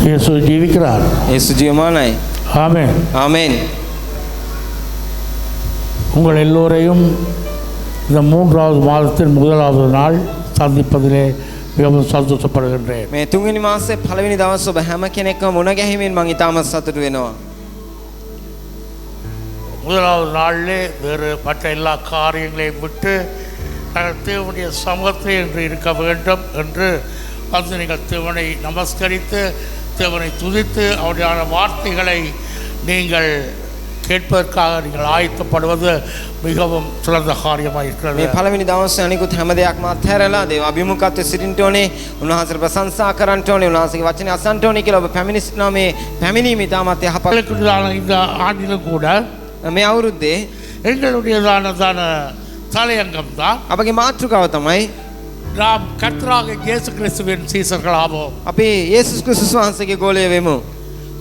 இயேசு ஜீவிக்கிறார். இயேசு ஜீவமானாய். ஆமென். ஆமென். உங்கள் எல்லோரையும் இந்த 3வது மாதத்தின் 1வது நாள் சந்திப்பதிலே மிகவும் சந்தோஷப்படுகின்றேன். මේ 3 වෙනි මාසයේ පළවෙනි දවස් ඔබ හැම කෙනෙක්ම මුණ ගැහිමින් මම ඉතාමත් සතුටු වෙනවා. 1வது நாளிலே வேறு மற்ற எல்லா காரியங்களையும் விட்டு நாங்கள் தேவனுடைய சமூகத்தில் என்று இருக்க வேண்டும் என்று வந்து நீங்கள் தேவனை நமஸ்கரித்து தேவனை துதித்து அவருடைய வார்த்தைகளை நீங்கள் கேட்பதற்காக நீங்கள் ஆயத்தப்படுவது மிகவும் சிறந்த காரியமாக இருக்கிறது. මේ පළවෙනි දවසේ අනිකුත් හැම දෙයක්ම අත්හැරලා දේව අභිමුඛත්වයේ සිටින්න ඕනේ. උන්වහන්සේට ප්‍රශංසා කරන්න ඕනේ. උන්වහන්සේගේ වචනේ අසන්න ඕනේ කියලා ඔබ පැමිණි සිටිනවා. මේ පැමිණීම ඉතාමත් යහපත්. இந்த ஆண்டிலும் கூட මේ අවුරුද්දේ எங்களுடையதான தலையங்கம் தான் අපගේ මාතෘකාව තමයි நாம் கர்த்தராக இயேசு கிறிஸ்துவின் சீசர்களாவோம். අපි යේසුස් ක්‍රිස්තුස් වහන්සේගේ ගෝලය වෙමු.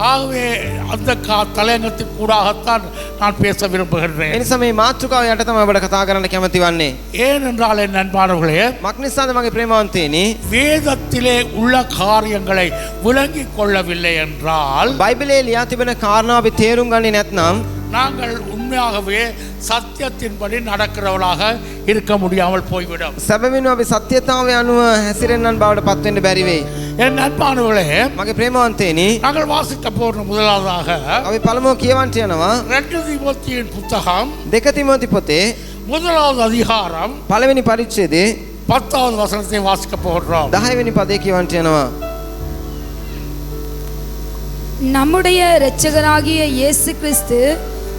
ஆகவே அந்த தலையங்கத்தின் கூடாகத்தான் நான் பேச விரும்புகின்றேன். එනිසා මේ මාතෘකාව යට තමයි ඔබට කතා කරන්න කැමති වන්නේ. ஏனென்றால் என் அன்பானவர்களே, මක්නිසාද මගේ ප්‍රේමවන්තයනි, வேதத்திலே உள்ள காரியங்களை விளங்கிக் கொள்ளவில்லை என்றால், බයිබලයේ ලියා තිබෙන කාරණා අපි තේරුම් ගන්නේ නැත්නම් நாங்கள் உண்மையாகவே சத்தியத்தின்படி நடக்கிறவர்களாக இருக்க முடியாமல் போய்விடும். සැබවින්ම අපි සත්‍යතාවය අනුව හැසිරෙන්නන් බවට පත් වෙන්න බැරි වෙයි. என் அன்பானவர்களே, මගේ ප්‍රේමවන්තයනි, நாங்கள் வாசிக்க போற முதலாவதாக අපි පළමුව කියවන්ට යනවා 2 தீமோத்தேயுவின் புத்தகம் 2 තිමෝති පොතේ 1வது அதிகாரம் පළවෙනි පරිච්ඡේදයේ 10வது வசனத்தை வாசிக்க போகிறோம். 10 වෙනි පදේ කියවන්ට යනවා. நம்முடைய இரட்சகராகிய இயேசு கிறிஸ்து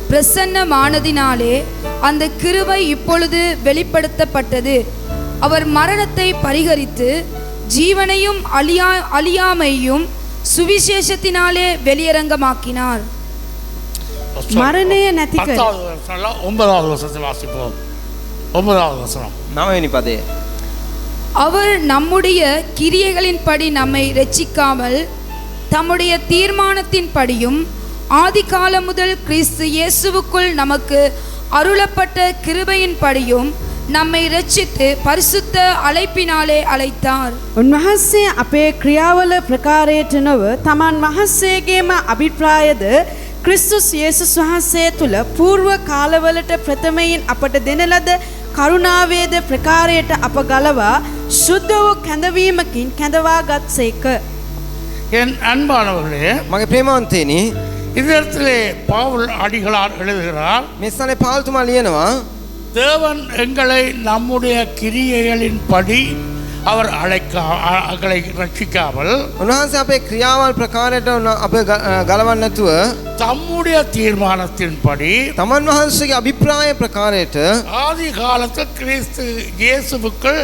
பிரசன்னமானதினாலே அந்த கிருபை இப்பொழுது வெளிப்படுத்தப்பட்டது. அவர் மரணத்தை பரிகரித்து ஜீவனையும் அழியாமையும் சுவிசேஷத்தினாலே வெளியரங்கமாக்கினார். மரணය නැති කර 9வது வசனத்தை வாசிப்போம். 9வது வசனம். 9 වෙනි පදේ. அவர் நம்முடைய கிரியைகளின்படி நம்மை இரட்சிக்காமல் தம்முடைய தீர்மானத்தின்படியும் ஆதி காலம் முதல் கிறிஸ்து இயேசுவுக்குள் நமக்கு அருளப்பட்ட கிருபையின்படியும் நம்மை இரட்சித்து பரிசுத்த அழைப்பினாலே அழைத்தார். උන්වහන්සේ අපේ ක්‍රියාවල ප්‍රකාරයට නොව තමන් වහන්සේගේම අභිප්‍රායද ක්‍රිස්තුස් යේසුස් වහන්සේ තුළ పూర్ව කාලවලට ප්‍රථමයෙන් අපට දෙන ලද කරුණාවේද ප්‍රකාරයට අප ගලවා සුද්ධ වූ කැඳවීමකින් කැඳවා ගත්සේක. என் அன்பானவர்களே, මගේ ප්‍රේමවන්තයනි, இதத்திலே பவுல் அடிகளார் எழுதுகிறார், මේ ස්ථානයේ පාවුල්තුමා ලියනවා, தேவன் எங்களை நம்முடைய கிரியைகளின்படி அவர் அகளை ரட்சிக்காமல் උන්වහන්සේ අපේ ක්‍රියාවල් ප්‍රකාරයට අපේ ගලවන්න නැතුව தம்முடைய தீர்மானத்தின்படி තමන් වහන්සේගේ අභිප්‍රාය ප්‍රකාරයට ஆதி காலத்தில் கிறிஸ்து இயேசுவுக்குள்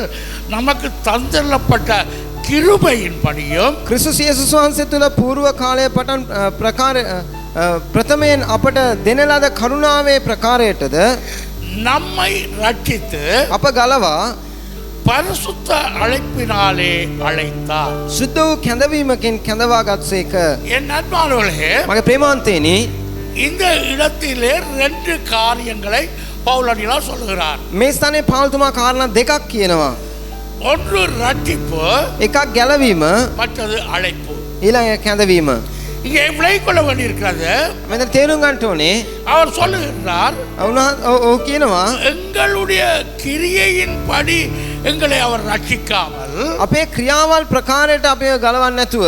நமக்கு தந்தரப்பட்ட கிருபையின்படியும் ක්‍රිස්තුස් යේසුස් වහන්සේ තුළ పూర్ව කාලයේ පටන් ප්‍රථමයෙන් අපට දෙන ලද කරුණාවේ ප්‍රකාරයටද நம்மை ரட்சித்து අප ගලවා பரிசுத்த அழைப்பினாலே அழைத்தார். සුද්ධ වූ කැඳවීමකින් කැඳවා ගත්සේක. என் அன்பானவர்களே, මගේ ප්‍රේමවන්තයනි, இந்த இடத்திலே 2 காரியங்களை பவுல் அடிகளார் சொல்லுகிறார். මේ ස්ථානයේ පාවුල්තුමා කාරණා දෙකක් කියනවා. ஒன்று ரட்சிப்பு, එකක් ගැලවීම, மற்றது அழைப்பு. ඊළඟ කැඳවීම. இங்கே விளங்கிக் கொள்ள வேண்டியிருக்கிறது, මෙතන තේරුම් ගන්න ඕනේ, அவர் சொல்லுகிறார், ඔව් කියනවා, எங்களுடைய கிரியையின்படி எங்களை அவர் ரட்சிக்காமல் අපේ ක්‍රියාවල් ප්‍රකාරයට අපේ ගලවන්න නැතුව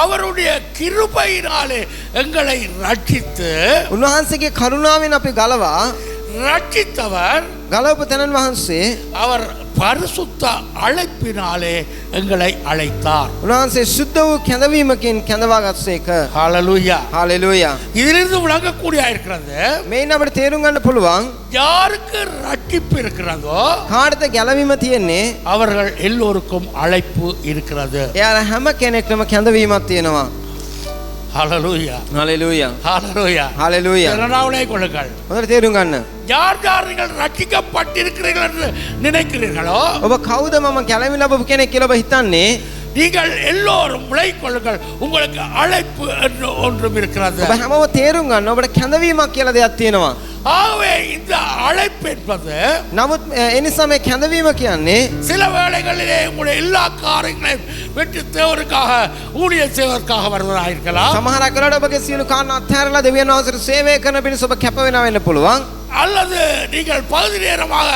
அவருடைய கிருபையினாலே எங்களை ரட்சித்து, උන්වහන්සේගේ කරුණාවෙන් අපි ගලවා ரட்சித்தவர் ගලවපු තැනන් වහන්සේ அவர் பரிசுத்த அழைப்பினாலே எங்களை அழைத்தார். උන්වහන්සේ සුද්ධ වූ කැඳවීමකින් කැඳවා ගත්සේක. ஹalleluya. හalleluya. இதிலிருந்து விளங்கக்கூடிய இருக்கிறது, මේන් අපිට තේරුම් ගන්න පුළුවන් யாருக்கு ரட்சிப்பு இருக்கிறதோ කාටද ගැලවීම තියෙන්නේ, அவர்கள் எல்லோருக்கும் அழைப்பு இருக்கிறது. එයාලා හැම කෙනෙක්ටම කැඳවීමක් තියෙනවා. ஹalleluya. හalleluya. ஹalleluya. හalleluya. இரண்டாவதை கொள்ளுங்கள். හොඳට තේරුම් ගන්න. யார் யார் நீங்கள் ரட்சிக்கப்பட்டிருக்கிறீர்கள் என்று நினைக்கிறீர்களோ ඔබ කවුද මම ගැලවීම ලැබපු කෙනෙක් කියලා ඔබ හිතන්නේ, நீங்கள் எல்லோரும் விளங்கிக் கொள்ளுங்கள், உங்களுக்கு அழைப்பு என்று ஒன்றும் இருக்கிறது. ඔබ හැමෝම තේරුම් ගන්න ඔබට කැඳවීමක් කියලා දෙයක් තියෙනවා. ஆகவே இந்த அழைப்பு என்பது නමුත් ඒ නිසා මේ කැඳවීම කියන්නේ சில வேளைகளிலே உங்களுடைய எல்லா காரியங்களையும் வெற்றி தேவருக்காக ஊழியர் செய்வதற்காக வருவதாக இருக்கலாம். සමහරක් වෙලාවට ඔබගේ සියලු කාරණා අත්හැරලා දෙවියන් වහන්සේට සේවය කරන පිණිස ඔබ කැප වෙනවා වෙන්න පුළුවන්. அல்லது நீங்கள் பகுதி நேரமாக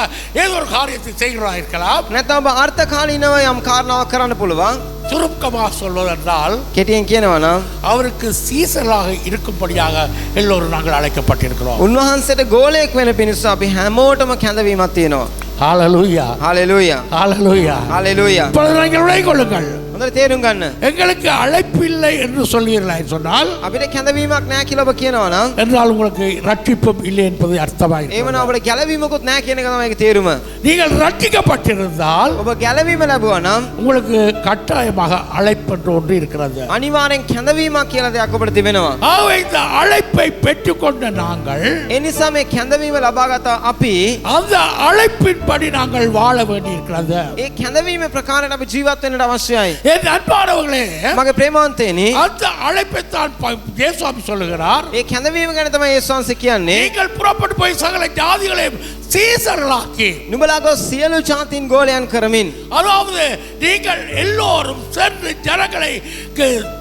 ஏதோ ஒரு காரியத்தை செய்கிறதா இருக்கலாம். නැත්නම් ඔබ අර්ථකාලීනව යම් කාරණාවක් කරන්න පුළුවන්. சுருக்கமாக சொல்வதென்றால் කෙටියෙන් කියනවා නම් அவருக்கு சீசராக இருக்கும்படியாக எல்லோரும் நாங்கள் அழைக்கப்பட்டிருக்கிறோம். උන්වහන්සේට ගෝලයක් වෙන පිණිස අපි හැමෝටම කැඳවීමක් තියෙනවා. ஹalleluya හalleluya ஹalleluya හalleluya. இப்பொழுது நீங்கள் விளங்கிக் கொள்ளுங்கள். හොඳට තේරුම් ගන්න. எங்களுக்கு அழைப்பில்லை என்று சொல்வீர்களாய் சொன்னால் අපිට කැඳවීමක් නැහැ කියලා ඔබ කියනවා නම් என்றால் உங்களுக்கு ரட்சிப்பும் இல்லை என்பது அர்த்தமாயிருக்கிறது. එහෙමනම් ඔබට ගැලවීමකුත් නැහැ කියන එක තමයි ඒකේ තේරුම. நீங்கள் ரட்சிக்கப்பட்டிருந்தால் ඔබ ගැලවීම ලැබුවා නම් உங்களுக்கு கட்டாயமாக அழைப்பு என்று ஒன்று இருக்கிறது. අනිවාර්යෙන් කැඳවීමක් කියලා දෙයක් ඔබට තිබෙනවා. ஆகவே இந்த அழைப்பை பெற்றுக்கொண்ட நாங்கள் ඒ නිසා මේ කැඳවීම ලබාගත අපි அந்த அழைப்பின்படி நாங்கள் வாழ வேண்டியிருக்கிறது. ඒ කැඳවීම ප්‍රකාරයට අපි ජීවත් වෙන්නට අවශ්‍යයි. என் அன்பானவர்களே, මගේ ප්‍රේමවන්තයනි, அந்த அழைப்பைத்தான் இயேசுவாமி சொல்லுகிறார். ඒ කැඳවීම ගැන තමයි යේසුස් වහන්සේ කියන්නේ. நீங்கள் புறப்பட்டு போய் சகல ஜாதிகளையும் சீசர்களாக்கி, නුඹලා ගොස් සියලු ජාතීන් ගෝලයන් කරමින්, அதாவது நீங்கள் எல்லோரும் சென்று ஜனங்களை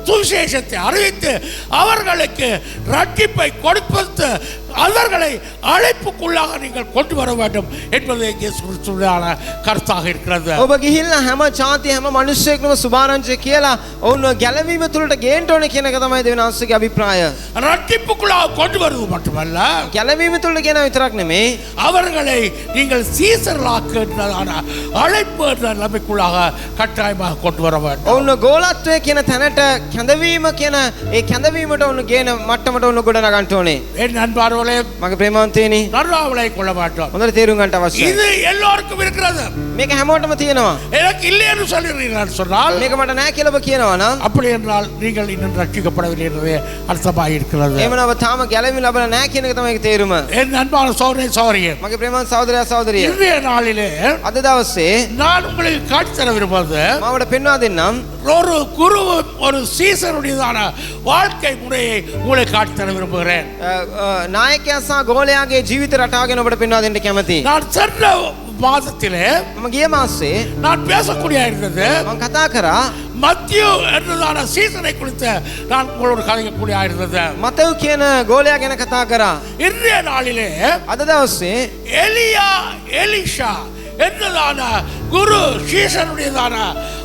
சுவிசேஷத்தை அறிவித்து அவர்களுக்கு ரட்சிப்பை கொடுத்து அவர்களை அழைப்புக்குள்ளாக நீங்கள் கொண்டு வர வேண்டும் என்பது இயேசு கிறிஸ்துவின் கருத்தாக இருக்கிறது. ඔබ ගිහිල්ලා හැම ජාති හැම මිනිස්සෙක්ම සුභාරංචිය කියලා ඔවුන්ව ගැලවීම තුලට ගේන්න ඕනේ කියන එක තමයි දෙවියන් වහන්සේගේ අභිප්‍රාය. ரட்சிப்புக்குள்ளாக கொண்டு வருவது மட்டுமல்ல, ගැලවීම තුලට ගෙන විතරක් නෙමෙයි, அவர்களை நீங்கள் சீசர்களாக்குகின்றதான அழைப்பு என்ற நிலைமைக்குள்ளாக கட்டாயமாக கொண்டு வர வேண்டும். ඔවුන්ව ගෝලත්වය කියන තැනට කැඳවීම කියන ඒ කැඳවීමට ඔවුන් ගේන මට්ටමට ඔවුන් ගොඩ නගන්න ඕනේ. என் அன்பானவர்களே, මගේ ප්‍රේමවන්තයනි, நர்வாவளை கொள்ள மாட்டோம். හොඳට තේරුම් ගන්න අවශ්‍යයි. இது எல்லோருக்கும் இருக்கிறது. මේක හැමෝටම තියෙනවා. எனக்கு இல்லை என்று சொல்கிறீர்கள் சொன்னால், මේක මට නැහැ කියලා ඔබ කියනවා නම් அப்படி என்றால் நீங்கள் இன்னும் ரட்சிக்கப்படவில்லை என்பதே அர்த்தமாக இருக்கிறது. එහෙමනම් ඔබ තාම ගැලවීම ලැබලා නැහැ කියන එක තමයි ඒකේ තේරුම. என் அன்பான சகோதரனே சகோதரியே, මගේ ප්‍රේමවන්ත සහෝදරයා සහෝදරිය, இன்றைய நாளிலே අද දවසේ நான் உங்களுக்கு காட்சி தர விரும்புவது මම පෙන්වා දෙන්නම්. ஒரு குரு ஒரு சீசனுடையதான வாழ்க்கை முறையை உங்களை காட்சி தர விரும்புகிறேன். නායකයා සහ ගෝලයාගේ ජීවිත රටාව ගැන ඔබට පෙන්වා දෙන්න කැමතියි. நான் சென்ற மாதத்திலே මම ගිය මාසේ நான் பேசக்கூடிய இருந்தது මම කතා කරා மத்திய என்றதான சீசனை குறித்து நான் உங்களோடு கதைக்கக்கூடிய இருந்தது. මතෙව් කියන ගෝලයා ගැන කතා කරා. இன்றைய நாளிலே අද දවසේ எலியா எலிஷா என்றதான குரு சீசனுடையதான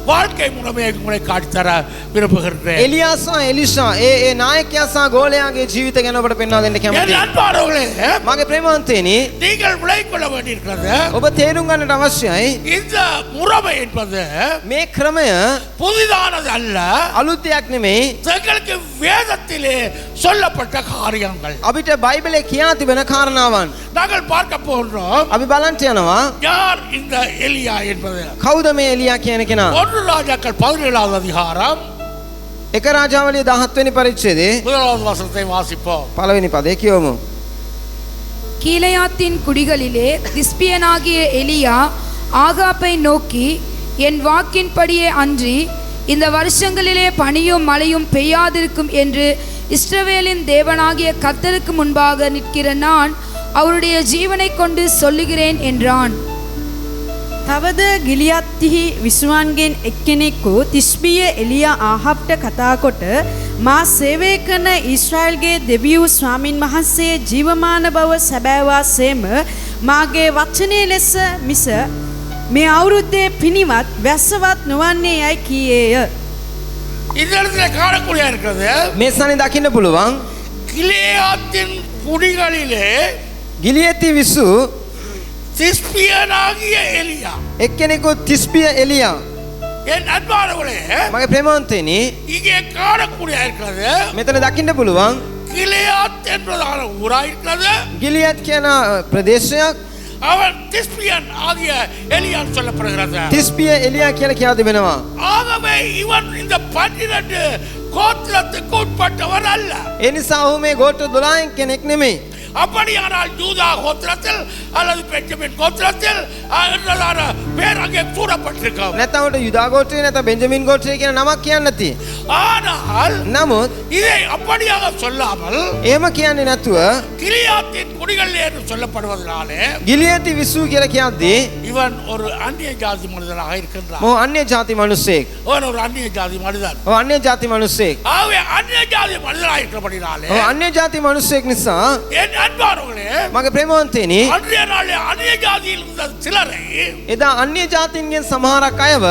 வாழ்க்கை முறையை உங்களை காட்டி தர விரும்புகிறேன். එලියා සහ එලිෂා ඒ නායකයා සහ ගෝලයාගේ ජීවිත ගැන ඔබට පෙන්වා දෙන්න என் කැමතියි. அன்பானவர்களே, මගේ ප්‍රේමවන්තයනි, நீங்கள் விளங்கிக் கொள்ள வேண்டியிருக்கிறது, ඔබ තේරුම් ගන්නට අවශ්‍යයි இந்த முறைமை என்பது මේ ක්‍රමය புதிதானது அல்ல. අලුත් දෙයක් නෙමෙයි. எங்களுக்கு வேதத்திலே சொல்லப்பட்ட காரியங்கள். අපිට බයිබලයේ කියා තිබෙන කාරණාවන් நாங்கள் பார்க்க போகிறோம். අපි බලන්න යනවා. யார் இந்த எலியா என்பது? කවුද මේ එලියා කියන කෙනා? 1 ராஜாக்கள் 17வது அதிகாரம் එක රාජාවලිය 17 වෙනි පරිච්ඡේදයේ முதலாவது வசனத்தை வாசிப்போம். පළවෙනි පදේ කියවමු. கீலேயாத்தின் குடிகளிலே திஸ்பியனாகிய எலியா ஆகாப்பை நோக்கி, என் வாக்கின்படியே அன்றி இந்த வருஷங்களிலே பனியும் மழையும் பெய்யாதிருக்கும் என்று இஸ்ரவேலின் தேவனாகிய கர்த்தருக்கு முன்பாக நிற்கிற நான் அவருடைய ஜீவனை கொண்டு சொல்லுகிறேன் என்றான். තවද ගිලියත්තිහි විසුවන්ගෙන් එක්කෙනෙකු තිස්බිය එලියා ආහබ්ට කතා කොට, මා සේවය කරන ඊශ්‍රායල්ගේ දෙවියෝ ස්වාමින් වහන්සේ ජීවමාන බව සැබෑවා සේම මාගේ වචනය ලෙස මිස මේ අවුරුද්දේ පිනිවත් වැස්සවත් නොවන්නේ යයි කීයේය. இந்த இடத்துல காணக்கூடிய இருக்கிறது, මේ ස්ථානේ දකින්න පුළුවන්. கிலேயாத்தின் குடிகளிலே ගිලියති විසු திஸ்பியனாகிய எலியா. එක්කෙනෙකු තිස්බිය එලියා. என் அன்பானவர்களே, මගේ ප්‍රේමවන්තයනි, இங்கே காணக்கூடிய இருக்கிறது මෙතන දකින්න පුළුවන් கிலேயாத் என்பதான ஊராயிருக்கிறது. ගිලියත් කියන ප්‍රදේශයක්. அவன் திஸ்பியன் ஆகிய எலியான் சொல்லப்படுகிறது. තිස්බිය එලියා කියලා කියා තිබෙනවා. ஆகவே இவன் இந்த 12 கோத்திரத்துக்கு உட்பட்டவன் அல்ல. ඒ නිසා ඔහු මේ ගෝත්‍ර 12න් කෙනෙක් නෙමෙයි. அப்படியானால் யூதா கோத்திரத்தில் அல்லது பெஞ்சமின் கோத்திரத்தில் என்றதான பேர் அங்கே கூறப்பட்டிருக்கும். නැත්නම් උට යුදා ගෝත්‍රය නැත්නම් බෙන්ජමින් ගෝත්‍රය කියන නමක් කියන්නේ නැති. ஆனால் නමුත් இதை அப்படியாக சொல்லாமல் එහෙම කියන්නේ නැතුව கிலியாத்தின் குடிகள் என்று சொல்லப்படுவதனாலே ගිලියති විසූ කියලා කියද්දී இவன் ஒரு அந்நிய ஜாதி மனிதனாக இருக்கின்றான். මොහු අන්‍ය ජාති මිනිසෙක්. அவன் ஒரு அந்நிய ஜாதி மனிதன். ඔව් අන්‍ය ජාති මිනිසෙක්. ஆகவே அந்நிய ஜாதி மனிதனாக இருக்கிறபடினாலே ඔව් අන්‍ය ජාති මිනිසෙක් නිසා என் அன்பானவர்களே මගේ ප්‍රේමවන්තේනි அன்றைய நாளில் அந்நிய ஜாதியில் இருந்த சிலரை එදා අන්‍ය ජාතින්ගෙන් සමහරක් අයව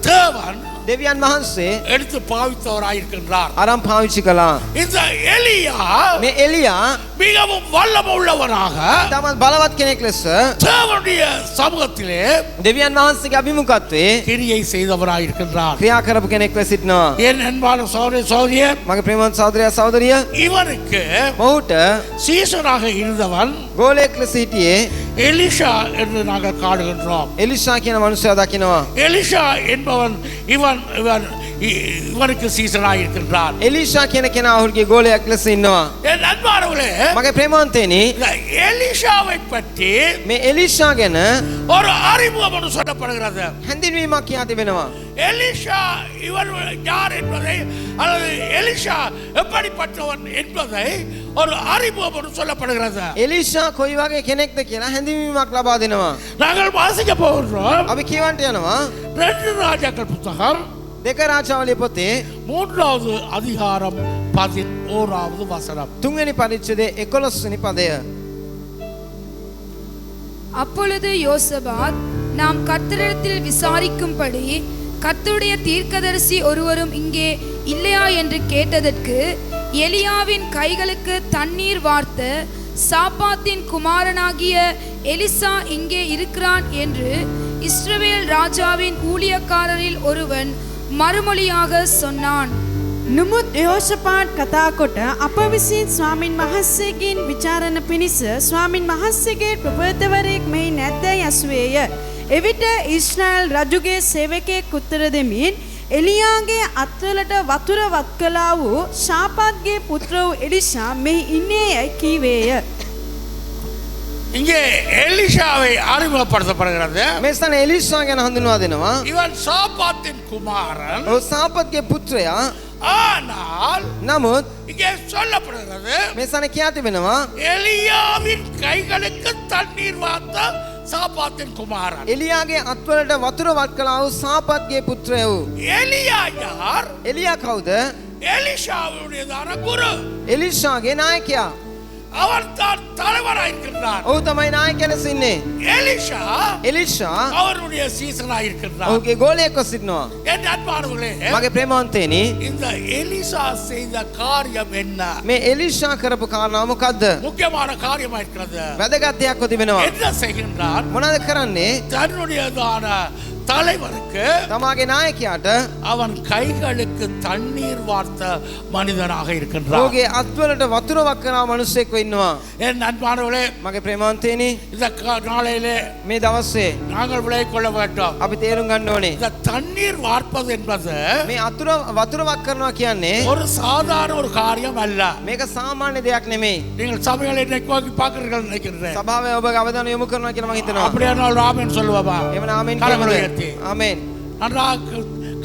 தேவன் දෙවියන් වහන්සේ எடுத்து பாவித்தவராயிருக்கின்றார். අරන් පාවිච්චි කළා. இந்த எலியா මේ එලියා மிகவும் வல்லமுள்ளவனாக තමත් බලවත් කෙනෙක් ලෙස தேவனுடைய சமூகத்திலே දෙවියන් වහන්සේගේ අභිමුඛත්වයේ கிரியை செய்தவராயிருக்கின்றார். ක්‍රියා කරපු කෙනෙක් ලෙස සිටිනවා. என் அன்பான சகோதர சகோதரியே මගේ ප්‍රේමවන්ත සහෝදරයා සහෝදරිය இவனுக்கு මොහුට சீசனாக இருந்தவன் ගෝලයෙක් ලෙස හිටියේ எலிஷா என்று நாங்கள் காணுகின்றோம். එලිෂා කියන මනුස්සයා දකිනවා. எலிஷா என்பவன் இவனுக்கு சீசனாக இருக்கின்றான். එලිෂා කියන කෙනා ඔහුගේ ගෝලයක් ලෙස ඉන්නවා. என் அன்பானவர்களே මගේ ප්‍රේමවන්තේනි இந்த எலிஷாவை பற்றி මේ එලිෂා ගැන ஒரு அறிமுகம் ஒன்று சொல்லப்படுகிறது. හැඳින්වීමක් කියා තිබෙනවා. எலிஷா இவன் யார் என்பதை அல்லது எலிஷா எப்படிப்பட்டவன் என்பதை ஒரு அறிமுகம் ஒன்று சொல்லப்படுகிறது. එලිෂා කොයි වගේ කෙනෙක්ද කියලා හැඳින්වීමක් ලබා දෙනවා. நாங்கள் வாசிக்க போகின்றோம். අපි කියවන්ට යනවා 2 ராஜாக்கள் புத்தகம் දෙක රාජාවලිය පොතේ 3வது அதிகாரம் 11வது வசனம். 3 වෙනි පරිච්ඡේදයේ 11 වෙනි පදය. அப்பொழுது யோசபாத் நாம் கர்த்தரிடத்தில் விசாரிக்கும்படி கர்த்தருடைய தீர்க்கதரிசி ஒருவரும் இங்கே இல்லையா என்று கேட்டதற்கு எலியாவின் கைகளுக்கு தண்ணீர் வார்த்த சாப்பாத்தின் குமாரனாகிய எலிசா இங்கே இருக்கிறான் என்று இஸ்ரவேல் ராஜாவின் ஊழியக்காரரில் ஒருவன் மறுமொழியாக சொன்னான். නුමුත් යෝෂපාට් කතා කොට අප විසින් ස්වාමින් වහන්සේගෙන් විචාරණ පිණිස ස්වාමින් වහන්සේගේ ප්‍රපතවරයෙක් මෙහි නැද්දැයි ඇසුවේය. එවිට ඊශ්‍රායල් රජුගේ සේවකයෙක් උත්තර දෙමින් එලියාගේ අත්වලට වතුර වත් කළා වූ ශාපාත්ගේ පුත්‍ර වූ එලිෂා මෙහි ඉන්නේ යයි කීවේය. இங்கே எலிஷாவை அறிமுகப்படுத்தப்படுகிறது. මේ ස්ථාන එලිෂා ගැන හඳුන්වා දෙනවා. இவன் சாப்பாத்தின் குமாரன். ඔහු සාපත්ගේ පුත්‍රයා. ஆனால் නමුත් இங்கே சொல்லப்படுகிறது මේ ස්ථාන කියා තිබෙනවා எலியாவின் கைகளுக்கு தண்ணீர் வார்த்த சாப்பாத்தின் குமாரன். එලියාගේ අත්වලට වතුර වත් කළා වූ සාපත්ගේ පුත්‍රය වූ. எலியா யார்? එලියා කවුද? எலிஷாவுடையதான குரு. එලිෂාගේ නායකයා. அவர் தான் தலைவராயிருக்கிறார். ඔහු තමයි නායකයා ලෙස ඉන්නේ. எலிஷா එලිෂා அவருடைய சீசனாயிருக்கிறார். ඔහුගේ ගෝලයෙක්ව සිටිනවා. என் அன்பானவர்களே මගේ ප්‍රේමවන්තේනි இந்த எலிசா செய்த காரியம் என்ன? මේ එලිෂා කරපු කාරණාව මොකද්ද? முக்கியமான காரியமா இருக்கிறது. වැදගත් දෙයක්ව තිබෙනවා. என்ன செய்கின்றார்? මොනවද කරන්නේ? தன்னுடையதான தலைவருக்கு තමාගේ නායකයාට அவன் கைகளுக்கு தண்ணீர் வார்த்த மனிதனாக இருக்கின்றான். ඔහුගේ අත්වලට වතුර වක් කරන මිනිසෙක්ව ඉන්නවා. என் அன்பானவர்களே මගේ ප්‍රේමවන්තේනි இந்த நாளையிலே මේ දවසේ நாங்கள் விளைவிக் கொள்ள வேண்டும். අපි තේරුම් ගන්න ඕනේ இந்த தண்ணீர் வார்ப்பது என்பது මේ වතුර වක් කරනවා කියන්නේ ஒரு சாதாரண ஒரு காரியம் அல்ல. මේක සාමාන්‍ය දෙයක් නෙමෙයි. நீங்கள் சபைகளை இன்னைக்கு நோக்கி பார்க்கிறீர்கள் நினைக்கிறேன். සභාවේ ඔබ අවධානය යොමු කරනවා කියලා මම හිතනවා. அப்படியானால் ராமன் சொல்லுவாபா? එහෙමනම් ආමෙන් கரங்களை කියමු. உயர்த்தி. ආමෙන්. நன்றாக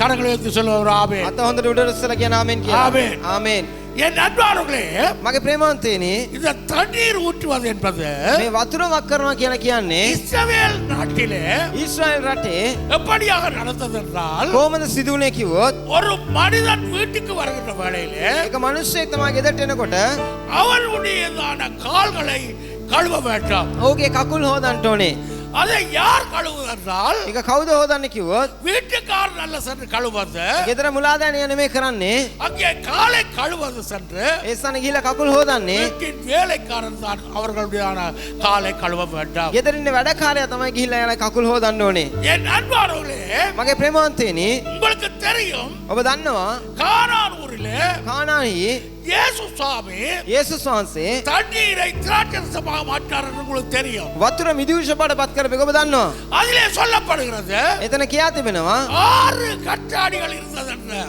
கரங்களை உயர்த்தி சொல்லுவார் ஆமென். අත හොඳට උඩට උස්සලා කියන ආමෙන් කියලා. ආමෙන්. ආමෙන්. என் அன்பானவர்களே මගේ ප්‍රේමවන්තේනි இந்த தண்ணீர் ஊற்றுவது என்பது මේ වතුර වක් කරනවා කියලා කියන්නේ இஸ்ரவேல் நாட்டிலே ඊශ්‍රායල් රටේ எப்படியாக நடந்தது என்றால் කොහොමද සිදු වුනේ කිව්වොත් ஒரு மனிதன் வீட்டுக்கு வருகின்ற வேளையிலே එක මිනිස්සෙක් තමයි ගෙදරට එනකොට அவனுடையதான கால்களை கழுவ வேண்டும். ඔහුගේ කකුල් හොදන්න ඕනේ. அதை யார் கழுவுவதென்றால் ඒක කවුද හොදන්නේ කිව්වොත් வீட்டுக்காரன் அல்ல சென்று கழுவது, ගෙදර මුලාදෑනිය නෙමෙයි කරන්නේ. அங்கே காலை கழுவது சென்று ඒ ස්ථානේ ගිහිල්ලා කකුල් හොදන්නේ வீட்டின் வேலைக்காரன் தான் அவர்களுடைய காலை கழுவ வேண்டும். ගෙදර ඉන්න වැඩකාරයා තමයි ගිහිල්ලා යන කකුල් හොදන්න ඕනේ. என் அன்பானவர்களே මගේ ප්‍රේමවන්තේනි உங்களுக்கு தெரியும் ඔබ දන්නවා கானான் ஊரிலே කානානි இயேசு சுவாமி යේසුස් වහන්සේ தண்ணீரை திராட்சரசமாக மாற்றார் என்று உங்களுக்கு தெரியும். වතුර මිදුෂපඩ පත් කරපේක ඔබ දන්නවා. அதிலே சொல்லப்படுகிறது එතන කියා තිබෙනවා 6 கற்றாடிகள் இருந்ததென்று.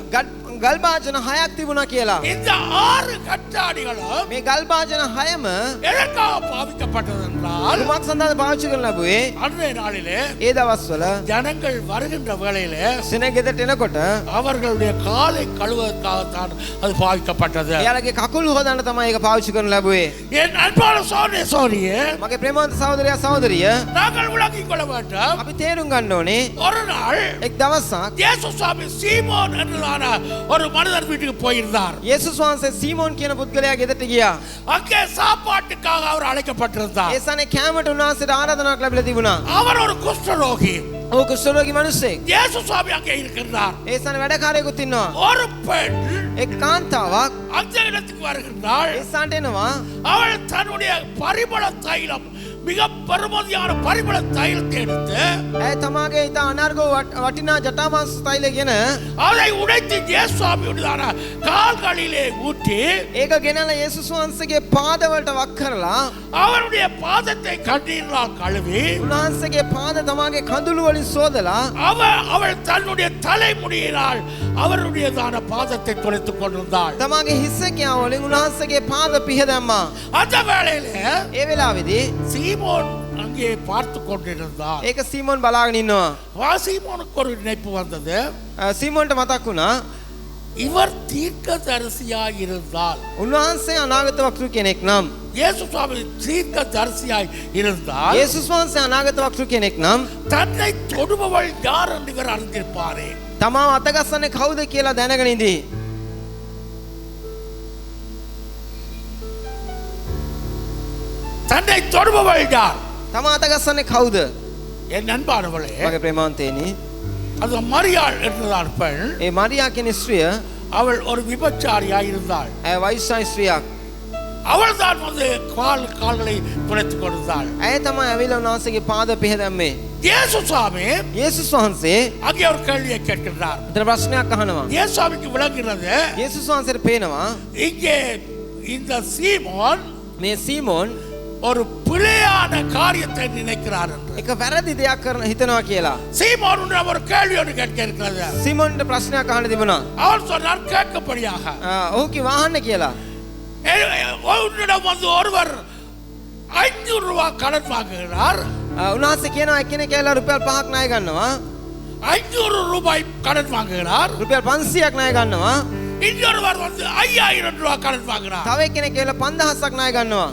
ගල් භාජන 6ක් තිබුණා කියලා. இந்த 6 கற்றாடிகளும் මේ ගල් භාජන 6ම எதற்காக பாவிக்கப்பட்டது என்றால் කුමක් සඳහාද පාවිච්චි කරන්න ලැබුවේ? அன்றைய நாளிலே ඒ දවස්වල ஜனங்கள் வருகின்ற வேளையிலே සින ගෙදරට එනකොට அவர்களுடைய காலை கழுவுவதற்காகத்தான் அது பாவிக்கப்பட்டது. එයාලගේ කකුල් හොදන්න තමයි ඒක පාවිච්චි කරන්න ලැබුවේ. என் அன்பான சோதனை சோனியே, මගේ ප්‍රේමවන්ත සහෝදරයා සහෝදරිය நாங்கள் விளங்கிக் கொள்ள வேண்டும். අපි තේරුම් ගන්න ඕනේ ஒரு நாள் එක් දවසක් இயேசு சுவாமி சீமோன் என்றான ஒரு மனிதர் வீட்டுக்கு போயிருந்தார். යේසුස් වහන්සේ සීමෝන් කියන පුද්ගලයා ගෙදරට ගියා. அங்கே சாப்பாட்டுக்காக அவர் அழைக்கப்பட்டிருந்தார். ඒ සනේ කැමරට උන්වහන්සේට ආරාධනාවක් ලැබිලා තිබුණා. அவர் ஒரு குஷ்டரோகி. ඔහු කුෂ්ඨරෝගී මිනිස්සෙක්. இயேசு சுவாமி அங்கே இருக்கிறார். ඒ සනේ වැඩකාරයෙකුත් ඉන්නවා. ஒரு பெண் එක් කාන්තාවක් அந்த இடத்துக்கு வருகின்றாள். ඒ සාන්ට එනවා. அவள் தன்னுடைய பரிமள தைலம், மிக பெருமதியான பரிமள தைலத்தை எடுத்து ඇය තමාගේ ඉතා අනර්ග වටිනා ජටාමාංශ තෛල ගෙන அதை உடைத்து இயேசு சுவாமியுடையதான கால்களிலே ஊற்றி ඒක ගෙනලා යේසුස් වහන්සේගේ පාදවලට වක් කරලා அவருடைய பாதத்தை கண்ணீரால் கழுவி උන්වහන්සේගේ පාද තමාගේ කඳුළු වලින් සෝදලා அவள் தன்னுடைய தலைமுடியினால் அவருடையதான பாதத்தை துடைத்துக் கொண்டிருந்தாள். තමාගේ හිස්සකියා වලින් උන්වහන්සේගේ පාද පිහ දැම්මා. அந்த வேளையிலே ඒ වෙලාවේදී சீமோன் அங்கே பார்த்து கொண்டிருந்தார். ඒක සීමෝන් බලාගෙන ඉන්නවා. சீமோனுக்கு ஒரு நினைப்பு வந்தது. සීමෝන්ට මතක් වුණා இவர் தீர்க்கதரிசியாய் இருந்தால், උන්වහන්සේ අනාගත වක්තෘ කෙනෙක් නම් இயேசு சுவாமி தீர்க்கதரிசியாய் இருந்தால், යේසුස් වහන්සේ අනාගත වක්තෘ කෙනෙක් නම් தன்னை தொடுபவள் யார் என்று இவர் அறிந்திருப்பாரே. තමාව අතගස්සන්නේ කවුද කියලා දැනගෙන ඉඳී. தன்னை தொடுபவள் யார்? තමා අතගස්සන්නේ කවුද? என் அன்பானவளே, මගේ ප්‍රේමාන්තේනි அது மரியாள் என்றார் பெண். ඒ මරියා කියන ස්ත්‍රිය அவள் ஒரு விபச்சாரியாய் இருந்தாள். ඇය වෛශ්‍ය ස්ත්‍රියක්. அவள் தான் வந்து கால்களை துடைத்துக் கொண்டிருந்தாள். ඇය තමයි ඇවිල්ලා උන්වහන්සේගේ පාද පිහ දැම්මේ. இயேசு சுவாமி යේසුස් වහන්සේ அங்கே ஒரு கேள்வியை கேட்கின்றார். ඉතන ප්‍රශ්නයක් අහනවා. இயேசு சுவாமிக்கு விளங்குகிறது, යේසුස් වහන්සේට පේනවා இங்கே இந்த சீமோன் මේ සීමෝන් ஒரு பிழையான காரியத்தை நினைக்கிறார் என்று. එක වැරදි දෙයක් කරන හිතනවා කියලා. சீமோன் ஒரு கேள்வியோடு கேட்க இருக்கிறது. සීමෝන්ට ප්‍රශ්නයක් අහන්න තිබුණා. அவன் சொன்னார், கேட்கப்படியாக ඔහු කිව්වා අහන්න කියලා. உன்னிடம் வந்து ஒருவர் 500 ரூபாய் கடன் வாங்குகிறார். උන්වහන්සේ කියනවා එක්කෙනෙක් කියලා රුපියල් 5ක් ණය ගන්නවා. 500 ரூபாய் கடன் வாங்குகிறார். රුපියල් 500ක් ණය ගන්නවා. இன்னொருவர் வந்து 5000 ரூபாய் கடன் வாங்குகிறார். තව එක්කෙනෙක් කියලා 5000ක් ණය ගන්නවා.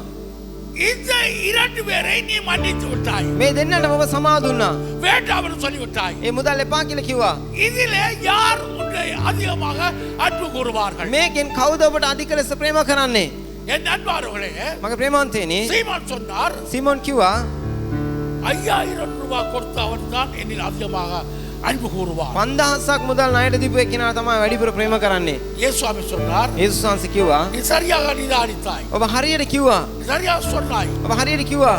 இந்த 2 பேரை நீ மன்னித்து விட்டாய், මේ දෙන්නට ඔබ සමාව දුන්නා. வேண்டாம் என்று சொல்லிவிட்டாய். ඒ මුදල් එපා කියලා කිව්වා. இதிலே யார் உன்னை அதிகமாக அன்பு கூறுவார்கள்? මේකෙන් කවුද ඔබට අධික ලෙස ප්‍රේම කරන්නේ? என் அன்பானவர்களே, මගේ ප්‍රේමවන්තේනි சீமோன் சொன்னார், සීමෝන් කිව්වා 5000 ரூபாய் கொடுத்த அவன் தான் என்னில் அதிகமாக அன்பு கூறுவான். 5000ක් මුදල් ණයට දීපු එක්කෙනා තමයි වැඩිපුර ප්‍රේම කරන්නේ. இயேசு சுவாமி சொன்னார், යේසුස් වහන්සේ කිව්වා நீ சரியாக நிதானித்தாய், ඔබ හරියට කිව්වා. சரியாக சொன்னாய். ඔබ හරියට කිව්වා.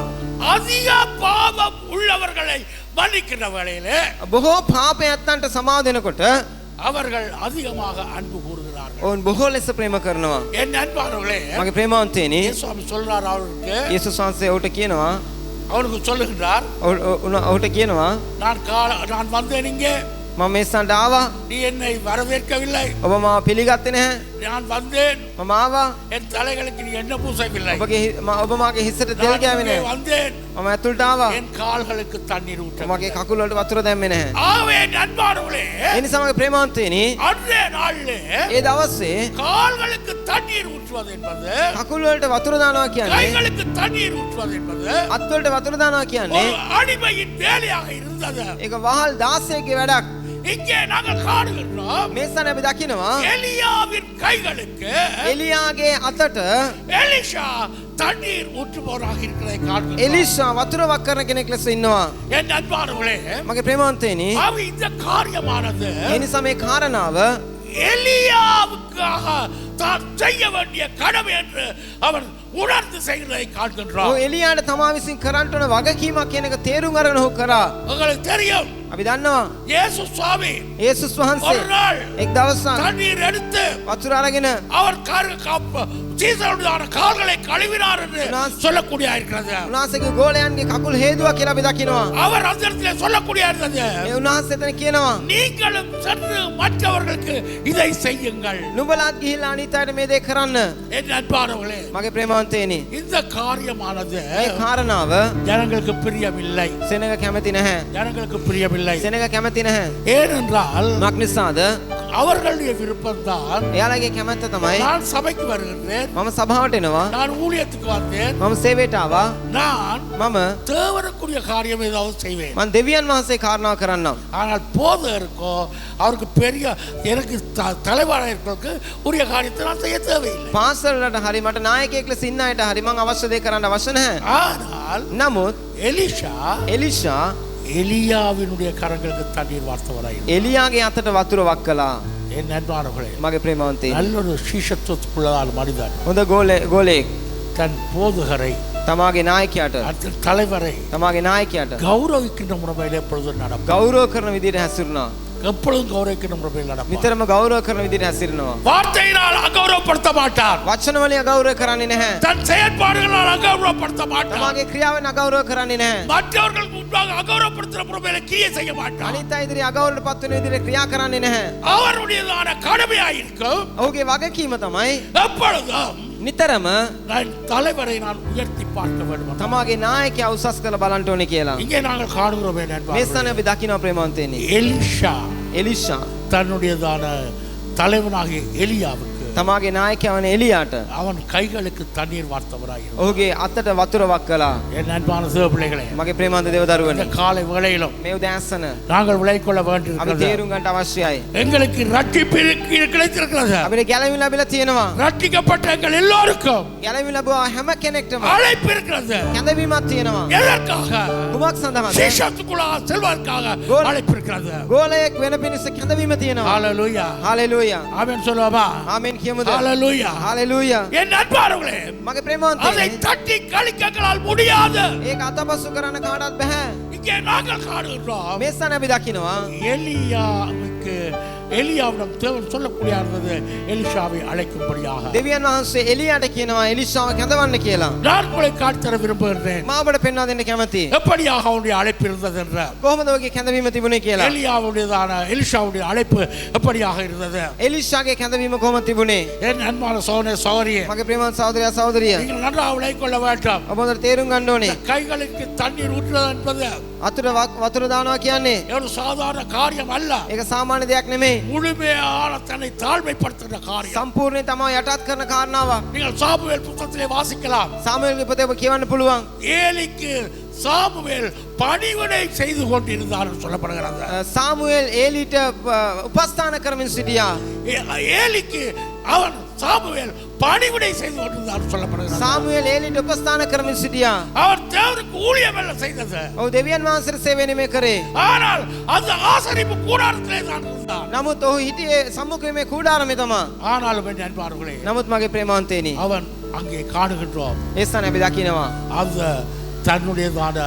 அதிக பாவம் உள்ளவர்களை மன்னிக்கின்ற வேளையிலே බොහෝ පාපය ඇත්තන්ට සමාව දෙනකොට அவர்கள் அதிகமாக அன்பு கூறுகிறார்கள். ඔවුන් බොහෝ ලෙස ප්‍රේම කරනවා. என் அன்பானவர்களே, මගේ ප්‍රේමවන්තේනි இயேசு சுவாமி சொல்றார் அவருக்கு, යේසුස් වහන්සේ ඔහුට කියනවා அவனுக்கு சொல்லுகின்றார், ඔහුට කියනවා நான் வந்தேன் இங்கே, මම මේ සඳ ආවා. நீ என்னை வரவேற்கவில்லை. ඔබ මාව පිළිගත්තේ නැහැ. நான் வந்தேன், මම ආවා. என் தலைகளுக்கு நீ எண்ணெய் பூசவில்லை. ඔබ මාගේ හිසට තෙල් ගෑවේ நான் නැහැ. வந்தேன், මම ඇතුළට ආවා. என் கால்களுக்கு தண்ணீர் මගේ ஊற்றவில்லை. කකුල් වලට වතුර දැම්මේ නැහැ. ஆகவே என் அன்பானவர்களே, ඒ නිසා මගේ ප්‍රේමවන්තේනි அன்றைய நாளிலே ඒ දවසේ கால்களுக்கு தண்ணீர் ஊற்றுவது என்பது, කකුල් වලට වතුර දානවා කියන්නේ கைகளுக்கு தண்ணீர் ஊற்றுவது என்பது අත් වලට වතුර දානවා කියන්නේ ஒரு அடிமையின் வேலையாக இருந்தது. ඒක වහල් 16ගේ වැඩක්. இங்கே நாங்கள் காணுகின்றோம், මේ සන අපි දකිනවා எலியாவின் கைகளுக்கு එලියාගේ අතට எலிஷா தண்ணீர் ஊற்றுபவராக இருக்கிறதை காண்கிறோம். එලිෂා වතුර වක් කරන කෙනෙක් ලෙස ඉන්නවා. என் அன்பானவர்களே, මගේ ප්‍රේමවන්තේනි இந்த காரியமானது ඒ නිසා මේ කාරණාව எலியாவுக்காக தான் செய்ய வேண்டிய கடமை என்று அவன் உணர்ந்து செய்கிறதை காண்கின்றோம். ඔව් එලියාට තමා විසින් කරන්න ඕන වගකීමක් කියන එක තේරුම් අරගෙන ඔහු කරා. உங்களுக்கு தெரியும் අපි දන්නවා இயேசு சுவாமி යේසුස් වහන්සේ ஒரு நாள் එක් දවසක් தண்ணீர் எடுத்து වතුර අරගෙන அவர் சீசருடைய கால்களை கழுவினார் என்று சொல்லக்கூடிய இருக்கிறது. උන්වහන්සේගේ ගෝලයන්ගේ කකුල් හේදුවා කියලා අපි දකිනවා. அவர் அந்த இடத்துல சொல்லக்கூடிய இருந்தது ඒ උන්වහන්සේ එතන කියනවා நீங்களும் சென்று மற்றவர்களுக்கு இதை செய்யுங்கள். නුඹලාත් ගිහිල්ලා අනිත් අයට මේ දේ කරන්න. என் அன்பானவர்களே මගේ ප්‍රේමවන්තයනි இந்த காரியமானது මේ කාරණාව ஜனங்களுக்கு பிரியமில்லை. සෙනඟ කැමති නැහැ. ஜனங்களுக்கு பிரியமில்லை. සෙනඟ කැමති නැහැ. ஏனென்றால் මක් නිසාද? அவர்களுடைய விருப்பம்தான் එයාලගේ කැමැත්ත තමයි நான் சபைக்கு வருகிறேன், මම සභාවට එනවා, நான் ஊழியத்துக்கு வந்தேன், මම සේවයට ආවා, நான் මම தேவனுக்குரிய காரியம் ஏதாவது செய்வேன். මම දෙවියන් වහන්සේ කාරණා කරන්නම්. ஆனால் போதகருக்கோ அவருக்கு பெரிய எனக்கு தலைவராக இருக்கிறதுக்கு உரிய காரியத்தை நான் செய்ய தேவையில்லை. පාසලට හරි මට නායකයෙක් ලෙස ඉන්න අයට හරි මම අවශ්‍ය දේ කරන්න අවශ්‍ය නැහැ. ஆனால் නමුත් එලිෂා எலியாவினுடைய கரங்களுக்கு தண்ணீர் வார்த்தவராய் එලියාගේ අතට වතුර වක් කළා. என் நண்பர்களே මගේ ප්‍රේමවන්තයනි நல்ல ஒரு சீஷத்துவத்துக்குள்ளதான மனிதன் හොඳ ගෝලෙක් தன் போதகரை තමාගේ නායකයාට தலைவரை තමාගේ නායකයාට கௌரவிக்கின்ற முறையில் எப்பொழுதும் நடக்கும். ගෞරව කරන විදිහට හැසිරුණා. எப்பொழுதும் கௌரவிக்கின்ற முறையில் நடக்கும். නිතරම ගෞරව කරන විදිහට හැසිරෙනවා. வார்த்தையினால் அகௌரவப்படுத்த மாட்டார். වචන වලින් අගෞරව කරන්නේ නැහැ. தன் செயல்பாடுகளால் அகௌரவப்படுத்த மாட்டார். තමාගේ ක්‍රියාවෙන් අගෞරව කරන්නේ නැහැ. மற்றவர்களுக்கு முன்பாக அகௌரவப்படுத்துற முறையில் கிரியை செய்ய மாட்டார். අනිත් අය ඉදිරියේ අගෞරවයට පත් වෙන විදිහට ක්‍රියා කරන්නේ නැහැ. அவருடையதான கடமையாயிருக்கும் ඔහුගේ වගකීම තමයි எப்பொழுதும் නිතරම நான் தலைவரை நான் உயர்த்தி பார்க்க வேண்டும். තමාගේ නායකයා උසස් කරලා බලන්න ඕනේ කියලා. இங்கே நாங்கள் காணுகிறோம் මේ நண்பர்களே, ස්ථානේ අපි දකිනවා ප්‍රේමවන්තයනි. එලිෂා தன்னுடையதான தலைவனாகிய எலியாவுக்கு තමාගේ නායකයා වන එලියාට அவன் கைகளுக்கு தண்ணீர் வார்த்தவராயிருந்தார். ඔහුගේ අතට වතුර වක් කළා. என் அன்பான சிவ பிள்ளைகளே, මගේ ප්‍රේමවන්ත දේවදරුවනි இந்த காலை வேளையிலும் මේ උදෑසන நாங்கள் விளைக்கொள்ள අපි வேண்டியிருக்கிறது තේරුම් ගන්නට අවශ්‍යයි. எங்களுக்கு ரட்சிப்பு கிடைத்திருக்கிறது. අපිට ගැලවීම ලැබිලා තියෙනවා. ரட்சிக்கப்பட்ட எங்கள் எல்லோருக்கும் ගැලවීම ලැබුවා හැම කෙනෙක්ටම அழைப்பு இருக்கிறது. කැඳවීමක් තියෙනවා. எதற்காக? කුමක් සඳහාද? சீஷத்துக்குள்ளாக செல்வதற்காக அழைப்பு இருக்கிறது. ගෝලයෙක් වෙන පිණිස කැඳවීම තියෙනවා. ஹalleluya. හalleluya. ஆமென் சொல்லுவோமா? ආමෙන් කියමුද? ஹalleluya. හalleluya. என் அன்பானவர்களே, මගේ அதை ප්‍රේමවන්තයනි தட்டி கழிக்கங்களால் முடியாது. ඒක අතපසු කරන්න කාටවත් බෑ. இங்கே நாங்கள் காணுகிறோம் මේ ස්ථානේ අපි දකිනවා எலியாவிடம் தேவன் சொல்லக்கூடிய இருந்தது எலிஷாவை அழைக்கும்படியாக. දෙවියන් වහන්සේ එලියාට කියනවා එලිෂාව කැඳවන්න කියලා. நான் உங்களை காட்டித்தர விரும்புகிறேன் මා ඔබට පෙන්වා දෙන්න කැමතියි. எப்படியாக அவனுடைய அழைப்பு இருந்தது என்ற. කොහොමද ඔහුගේ කැඳවීම තිබුණේ කියලා. எலிஷாவுடைய அழைப்பு எப்படியாக இருந்தது? එලිෂාගේ කැඳවීම කොහොමද තිබුණේ? என் அன்பான சகோதரனே சகோதரியே, මගේ ප්‍රේමවත් සහෝදරයා සහෝදරිය நீங்கள் நன்றாக விளைக்கொள்ள வேண்டும். ඔබ හොඳට තේරුම් ගන්න ඕනේ. கைகளுக்கு தண்ணீர் ஊற்றுவது என்பது අතුර වතුර දානවා කියන්නේ ஒரு சாதாரண காரியம் அல்ல. ඒක සාමාන්‍ය දෙයක් නෙමෙයි. முழுமையான தன்னை தாழ்மைப்படுத்துகிற காரியம். සම්පූර්ණයෙන් තමයි යටත් කරන කාරණාවක්. நீங்கள் சாமுவேல் புத்தகத்திலே வாசிக்கலாம். සාමුවෙල්ගේ පොතේ ඔබ කියවන්න පුළුවන්. ஏலிக்கு சாமுவேல் பணிவிடை செய்து கொண்டிருந்தார் சொல்லப்படுகிறது. සාමුවෙල් ඒලිට උපස්ථාන කරමින් සිටියා. ஏலிக்கு அவன் சாமுவேல் பணிவிடை செய்து கொண்டிருந்தார் சொல்லப்படுகிறது. සාමුවෙල් ඒලිට උපස්ථාන කරමින් සිටියා. அவர் தேவனுக்கு ஊழியம் எல்லாம் செய்தது. ඔව් දෙවියන් වහන්සේට සේවය නෙමෙයි කරේ. ஆனால் அந்த ஆசரிப்பு கூடாரத்திலே தான் இருந்தார். නමුත් ඔහු හිටියේ සම්මුඛයේ මේ කූඩාරමේ තමයි. ஆனாலும் என் அன்பார்களே, නමුත් මගේ ප්‍රේමවන්තයනි அவன் அங்கே காணுகின்றோம் ඒ ස්ථානේ අපි දකිනවා. அந்த தன்னுடையதான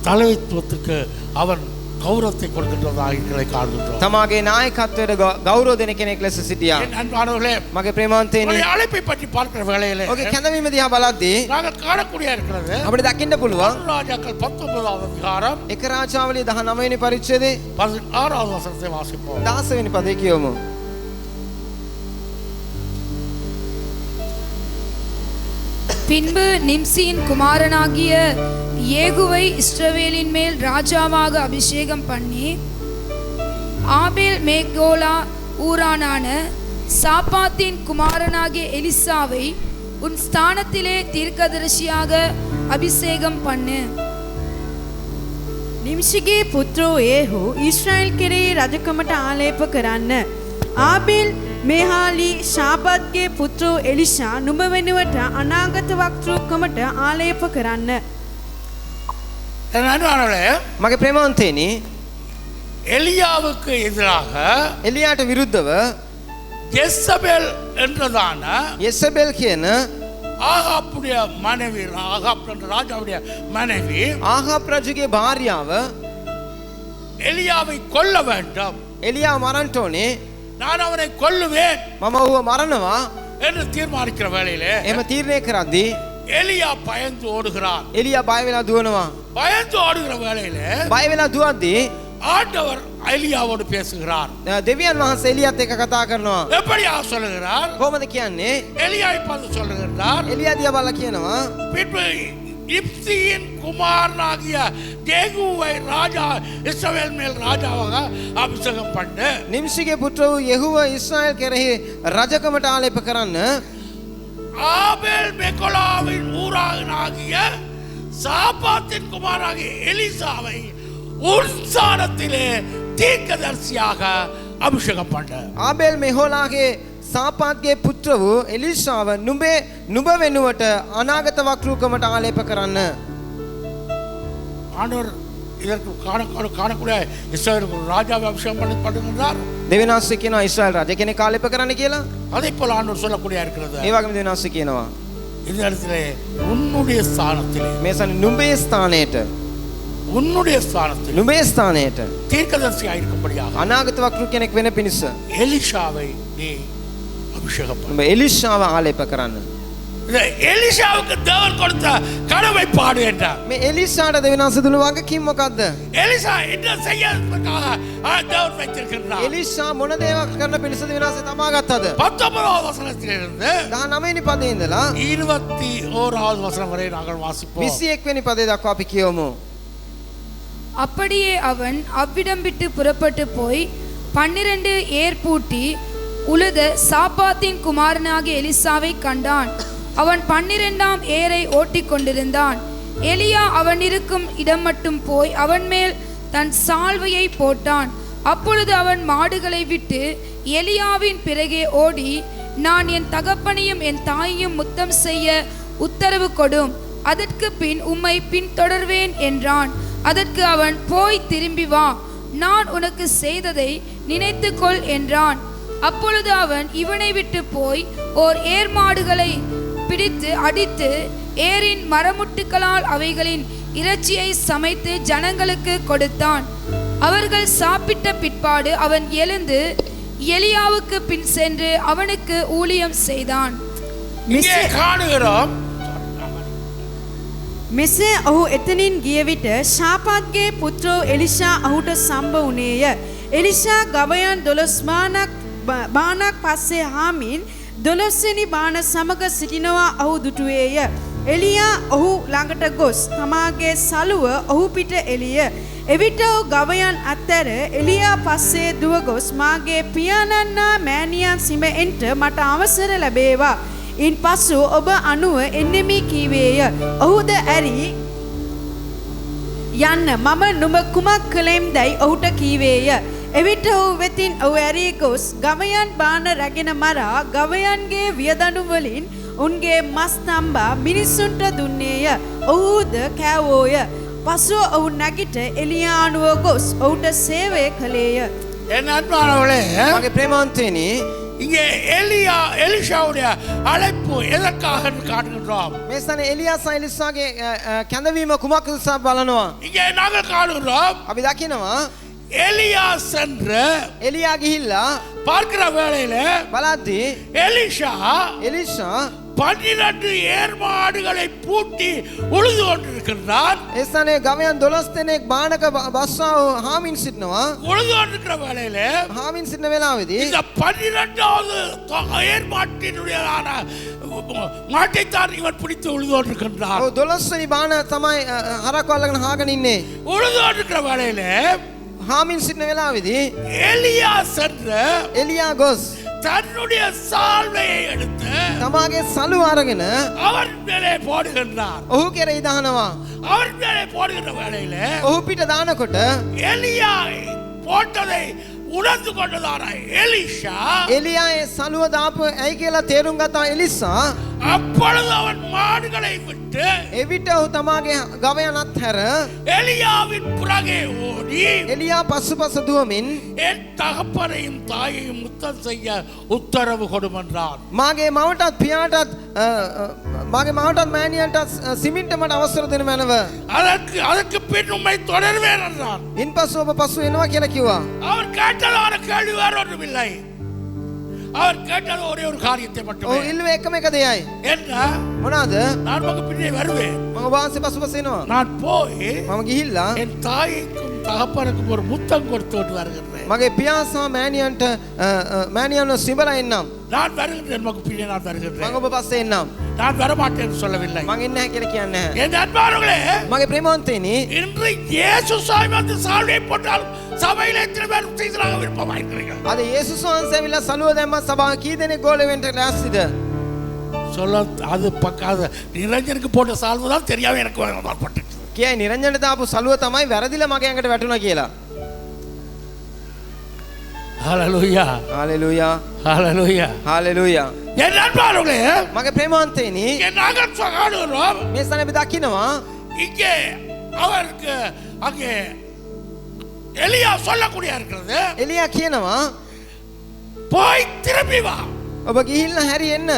தலைமைத்துவத்துக்கு அவன் கௌரவத்தை கொடுக்கின்றதாக எங்களை காண்கின்றோம். තමාගේ නායකත්වයට ගෞරව දෙන කෙනෙක් ලෙස සිටියා. என் அன்பானவர்களே, මගේ ප්‍රේමවන්තයනි உங்களுடைய அழைப்பை பற்றி பார்க்கிற வேளையிலே ඔහුගේ කැඳවීම දිහා බලද්දී நாங்கள் காணக்கூடிய இருக்கிறது අපිට දකින්න පුළුවන්. ராஜாக்கள் 19வது அதிகாரம் එක රාජාවලිය 19 වෙනි පරිච්ඡේදයේ 16வது வசனத்தை வாசிப்போம். 16 වෙනි පදේ කියවමු. பின்பு நிம்சியின் குமாரனாகிய ஏகுவை இஸ்ரவேலின் மேல் ராஜாவாக அபிஷேகம் பண்ணி ஆபேல் மேகோலா ஊரானான சாப்பாத்தின் குமாரனாகிய எலிசாவை உன் ஸ்தானத்திலே தீர்க்கதரிசியாக அபிஷேகம் பண்ணு. නිම්ෂිගේ පුත්‍රෝ ඒහු ඊශ්‍රායෙල් කෙරෙහි රජකමට ආලේප කරන්න. ආබෙල් මේහාලි ශාපත්ගේ පුත්‍රෝ එලිෂා නුඹ වෙනුවට අනාගත වක්තෘකමට ආලේප කරන්න. என் அன்பானவர்களே, මගේ ප්‍රේමවන්තයනි எலியாவுக்கு எதிராக එලියාට විරුද්ධව ஜெசபேல் என்றதான යෙසබෙල් කියන ஆகாப்புடைய மனைவி, ஆகாப் என்ற ராஜாவுடைய மனைவி ආහාප් රජුගේ භාර්යාව எலியாவை கொல்ல வேண்டும், එලියා මරන්න ඕනේ, நான் அவனை கொல்லுவேன் මම ඌව මරනවා என்று தீர்மானிக்கிற வேளையிலே එහෙම තීරණය කරද්දී எலியா பயந்து ஓடுகிறான். එලියා බය වෙලා දුවනවා. பயந்து ஓடுகிற வேளையிலே බය වෙලා දුවද්දී ஆண்டவர் எலியாவோடு பேசுகிறார். දෙවියන් වහන්සේ එලියත් එක්ක කතා කරනවා. எப்படியா சொல்லுகிறார்? කොහොමද කියන්නේ? எலியாவை பார்த்து சொல்லுகிறார், එලියා දිහා බලලා කියනවා பின்பு இப்சியின் குமாரனாகிய தேகுவை ராஜா இஸ்ரவேல் மேல் ராஜாவாக அபிஷேகம் பண்ணு. නිම්ෂිගේ පුත්‍ර වූ යෙහුව ඊශ්‍රායල් කෙරෙහි රජකමට ආලේප කරන්න ஆபேல் மெகொலாவின் ஊரானாகிய சாபாத்தின் குமாராகிய எலிசாவை உற்சானத்திலே தீர்க்கதரிசியாக அபிஷேகம் பண்ண. ආබේල් මෙහෝලාගේ සාපාත්ගේ පුත්‍ර වූ එලිෂාව නුඹ වෙනුවට අනාගත වක්‍රූකමට ආලේප කරන්න. ஆண்டவர் இதற்கு காணக்கூடிய இஸ்ரவேலுக்கு ஒரு ராஜாவை அபிஷேகம் பண்ணி பண்ணுகிறார். දෙවියන්වහන්සේ කියනවා ඊශ්‍රායල් රජ කෙනෙක් ආලේප කරන්න කියලා. அதே போல ஆண்டவர் சொல்லக்கூடிய இருக்கிறது. ඒ වගේම දෙවියන්වහන්සේ කියනවා இந்த இடத்திலே உன்னுடைய ஸ்தானத்திலே, මේ සන නුඹේ ස්ථානයට உன்னுடைய ஸ்தானத்தில் නුඹේ ස්ථානයට தீர்க்கதரிசியாக இருக்கும்படியாக අනාගත වක්‍රු කෙනෙක් වෙන පිණිස எலிஷாவை நீ அபிஷேகம் பண்ணு. නුඹ එලිෂාව ආලේප කරන්න. இந்த எலிஷாவுக்கு தேவன் கொடுத்த கடமை பாடு என்றார். මේ එලිෂාට දෙවියන්වහන්සේ දුන්න වගකීම මොකද්ද? எலிஷா என்ன செய்யறதுக்காக தேவன் வைத்திருக்கிறார். එලිෂා මොන දේවල් කරන්න පිණිස දෙවියන්වහන්සේ තමා ගත්තද? 19வது வசனத்திலிருந்து 19 වෙනි පදේ ඉඳලා 21வது வசனம் வரை நாங்கள் வாசிப்போம். 21 වෙනි පදේ දක්වා අපි කියවමු. அப்படியே அவன் அவ்விடம் விட்டு புறப்பட்டு போய் 12 ஏர் பூட்டி உழுத சாப்பாத்தின் குமாரனாகிய எலிசாவை கண்டான். அவன் 12ஆம் ஏரை ஓட்டிக் கொண்டிருந்தான். எலியா அவன் இருக்கும் இடம் மட்டும் போய் அவன் மேல் தன் சால்வையை போட்டான். அப்பொழுது அவன் மாடுகளை விட்டு எலியாவின் பிறகே ஓடி, நான் என் தகப்பனையும் என் தாயையும் முத்தம் செய்ய உத்தரவு கொடும், அதற்கு பின் உம்மை பின்தொடர்வேன் என்றான். அதற்கு அவன், போய் திரும்பி வா, நான் உனக்கு செய்ததை நினைத்துக்கொள் என்றான். அப்பொழுது அவன் இவனை விட்டு போய் ஓர் ஏர் மாடுகளை பிடித்து அடித்து ஏரின் மரமுட்டுகளால் அவைகளின் இறைச்சியை சமைத்து ஜனங்களுக்கு கொடுத்தான். அவர்கள் சாப்பிட்ட பிற்பாடு அவன் எழுந்து எலியாவுக்கு பின் சென்று அவனுக்கு ஊழியம் செய்தான். இங்கே காணுகிறோம், මෙසේ ඔහු එතනින් ගිය විට ශාපාත්ගේ පුත්‍රෝ එලිෂා ඔහුට සම්බ වුණේය. එලිෂා ගවයන් 12 බානක් පස්සේ හාමින් 12 වෙනි බාන සමග සිටිනවා ඔහු දුටුවේය. එලියා ඔහු ළඟට ගොස් තමාගේ සලුව ඔහු පිට එළිය. එවිට ඔහු ගවයන් අතර එලියා පස්සේ දුව ගොස්, මාගේ පියාණන්නා මෑණියන් සිම එන්ට මට අවසර ලැබේවා. ඉන් පසු ඔබ අනුව එන්නෙමි කීවේය. ඔහුද ඇරි යන්න මම නුඹ කුමක් කළෙම් දැයි ඔහුට කීවේය. එවිට ඔහු වෙතින් ඔහු ඇරී ගොස් ගවයන් බාන රැගෙන මරා ගවයන්ගේ වියදඬු වලින් උන්ගේ මස් තම්බා මිනිසුන්ට දුන්නේය. ඔහුද කෑවෝය. පසුව ඔහු නැගිට එලියා අනුව ගොස් ඔහුට සේවය කළේය. என் அன்பானவர்களே, මගේ ප්‍රේමවන්තයනි, இங்கே எலிஷாவுடைய அழைப்பு எதற்காக என்று காணுகின்றோம். මේ ස්ථානේ එලියා සහ එලිසාගේ කැඳවීම කුමක්ද නිසා බලනවා. இங்கே நாங்கள் காணுகிறோம், අපි දකිනවා எலியா சென்று එලියා ගිහිල්ලා பார்க்கிற வேளையில බලද්දී எலிஷா එලිෂා 12 ஏர் மாடுகளை பூட்டி உழுது கொண்டிருக்கிறான். ඒ ස්ථානේ ගවයන් 12 දෙනෙක් බානක බස්සා හාමින් සිටනවා. உழுது கொண்டிருக்கிற வேளையில හාමින් සිටන වෙලාවේදී இந்த 12வது ஏர் மாட்டினுடையதான மாட்டைத்தான் இவன் பிடித்து உழுது கொண்டிருக்கின்றான். 12 වෙනි බාන තමයි හරක් වල්ලගෙන හාගෙන ඉන්නේ. உழுது கொண்டிருக்கிற வேளையில හාමින් සිටන වෙලාවේදී எலியா சென்று එලියා ගොස් தன்னுடைய சால்வையை எடுத்து තමාගේ සලුව අරගෙන அவன் மேலே போடுகின்றார். ඔහු කෙරෙහි දානවා. அவன் மேலே போடுகின்ற வேளையில ඔහු පිට දානකොට எலியா போட்டதை உணர்ந்து கொண்டதான எலிஷா එලියා ඒ සලුව දාපු ඇයි කියලා තේරුම් ගත්තා එලිසා அப்பொழுது அவன் மாடுகளை விட்டு එවිට ඔහු තමාගේ ගවයන් අත්හැර எலியாவின் புறகே ஓடி එලියා පසුපස දුවමින් என் தகப்பனையும் தாயையும் முத்தம் செய்ய உத்தரவு கொடுமென்றான். මාගේ මවටත් පියාටත් මාගේ මවටත් මෑණියන්ටත් සිමින්ට මට අවසර දෙන්න මැනව. அதற்கு பின் உம்மை தொடர்வேன் என்றான். ඉන්පසු ඔබ පසු එනවා කියලා කිව්වා. அவர் கேட்டதான கேள்வி வேற ஒன்றுமில்லை. அவர் கேட்டது ஒரே ஒரு காரியத்தை ඔහු மட்டுமே. ඉල්ලුවේ එකම එක දෙයයි. என்ன? මොනවාද? நான் உங்க பின்னே வருவேன். මම ඔබ වහන්සේ පසුපස එනවා. நான் போய் මම ගිහිල්ලා என் தாய்க்கும் தகப்பனுக்கும் ஒரு முத்தம் கொடுத்து விட்டு வருகிறேன். මගේ පියා සහ මෑණියන්ට මෑණියන්ව සිඹලා එන්නම්. நான் வருகிறேன், உங்க பின்னே நான் வருகிறேன். මම ඔබ පස්සේ එන්නම්. நான் வரமாட்டேன்னு சொல்லவில்லை. මං එන්නේ නැහැ කියලා කියන්නේ නැහැ. என் அன்பானவர்களே, මගේ ප්‍රේමවන්තයනි இன்று இயேசு சாமி வந்து சால்வை போட்டால் சபையிலே எத்தனை பேர் சீசராக விருப்பமாயிருக்கிறீர்கள்? අද යේසුස් වහන්සේ ඇවිල්ලා සලුව දැම්ම සභාව කී දෙනෙක් ගෝල වෙන්න ලෑස්තිද? சொல்ல அது பக்காத நிரஞ்சனுக்கு போட்ட சால்வு தான் தெரியாம எனக்கு பட்டு. කියයි නිරංජන දාපු සලුව තමයි වැරදිලා මගේ ඇඟට වැටුණා කියලා. ஹalleluya හalleluya ஹalleluya. හalleluya. என் அன்பானவர்களே, මගේ ප්‍රේමවන්තයනි இங்கே நாங்கள் காணுகிறோம், මේ ස්ථානේ අපි දකිනවා இங்கே அவருக்கு அங்கே எலியா சொல்லக்கூடிய இருக்கிறது, එලියා කියනවා போய் திரும்பி வா, ඔබ ගිහිල්ලා හැරි එන්න.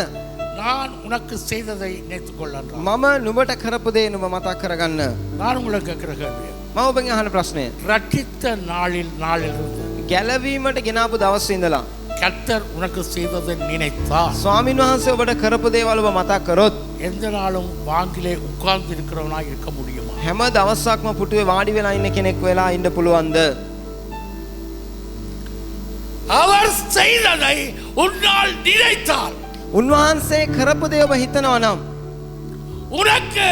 நான் உனக்கு செய்ததை நினைத்துக் கொள்ளன்றான். මම නුඹට කරපු දේ නුඹ මතක් කරගන්න. நான் உங்களுக்கு கேட்கிற கேள்வி, මම ඔබෙන් අහන ප්‍රශ්නය ரட்சித்த நாளிலிருந்து ගැලවීමට ගෙනාපු දවසේ ඉඳලා கர்த்தர் உனக்கு செய்ததை நினைத்தார். ස්වාමීන් වහන්සේ ඔබට කරපු දේවල් ඔබ මතක් කරොත් எந்த நாளும் வாங்கிலே உட்கார்ந்து இருக்கிறவனா இருக்க முடியுமா? හැම දවසක්ම පුටුවේ වාඩි වෙලා ඉන්න කෙනෙක් වෙලා ඉන්න පුළුවන්ද? அவர் செய்ததை உன்னால் நினைத்தால் උන්වහන්සේ කරපු දේ ඔබ හිතනවා නම් உனக்கு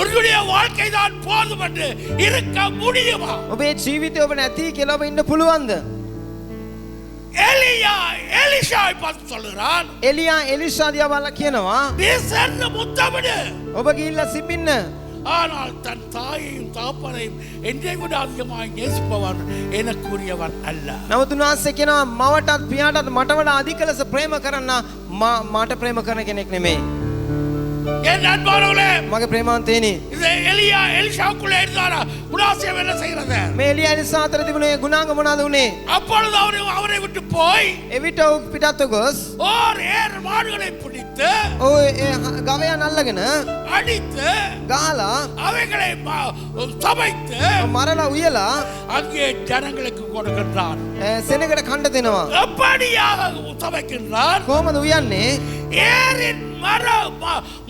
உன்னுடைய வாழ்க்கை தான் போதும் என்று இருக்க முடியுமா? ඔබේ ජීවිතය ඔබ නැති කියලා ඔබ ඉන්න පුළුවන්ද? எலியா எலிஷாவை பார்த்து சொல்கிறான், එලියා එලිෂා දිහා බලලා කියනවා நீ சென்று முத்தமிடு. ඔබ ගිහිල්ලා සිපින්න. ஆனால் தன் தாயையும் தகப்பனையும் என்னை விட அதிகமாக நேசிப்பவன் எனக்குரியவன் அல்ல. නමුත් උන්වහන්සේ කියනවා මවටත් පියාටත් මට වඩා අධික ලෙස ප්‍රේම කරන්න මට ප්‍රේම කරන කෙනෙක් නෙමෙයි. என் அன்பானவர்களே, මගේ ප්‍රේමවන්තයනි இது எலியா எலிஷாவுக்குள்ளே இருந்தாரா? குணாசியம் என்ன செய்கிறது? මේ එලියා එලිසා අතර තිබුණේ ගුණාංග මොනවාද උනේ? அப்பொழுது அவரை விட்டு போய் එවිට ඔහු පිටත්ව ගොස් ஓர் ஏர் மாடுகளை பிடித்து ඔහු ඒ ගවයන් අල්ලගෙන அடித்து ගහලා அவைகளை சமைத்து මරලා උයලා அங்கே ஜனங்களுக்கு கொடுக்கின்றார். සෙනගට කණ්ඩ දෙනවා. எப்படியாக சமைக்கின்றார்? කොහොමද උයන්නේ? ஏரின் மர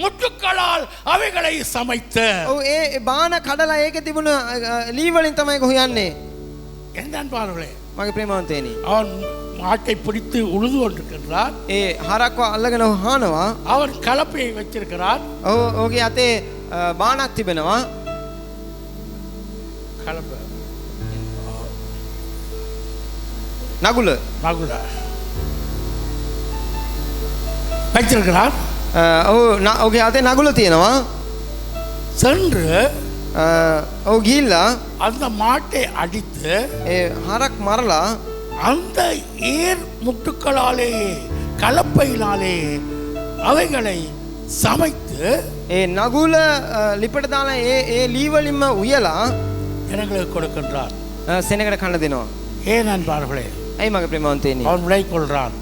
முட்டுக்களால் அவைகளை சமைத்து. ඔව් ඒ බාන කඩලා ඒකේ තිබුණ ලී වලින් තමයි ගොහයන්නේ. என் அன்பானவர்களே, මගේ ප්‍රේමවන්තයනි அவன் மாட்டை பிடித்து உழுது கொண்டிருக்கின்றார். ඒ හරක්ව අල්ලගෙන හානවා. அவன் கலப்பையை வச்சிருக்கிறார். ඔව් ඔහුගේ අතේ බානක් තිබෙනවා. கலப்பை නගුල மகுல வச்சிருக்கிறார். ඔහුගේ අතේ නගුල තියෙනවා. சென்று ඔහු ගිහිල්ලා அந்த மாட்டை அடித்து ඒ හරක් මරලා அந்த ஏர் முட்டுக்களாலேயே கலப்பையினாலே அவைகளை சமைத்து ඒ නගුල ලිපට දාලා ඒ ලී වලින්ම උයලා ஜனங்களுக்கு கொடுக்கின்றார். සෙනගට කන්න දෙනවා. ஏன் அன்பார்களே, ඇයි මගේ ප්‍රේමවන්තයනි? அவன் விலை கொள்றான்,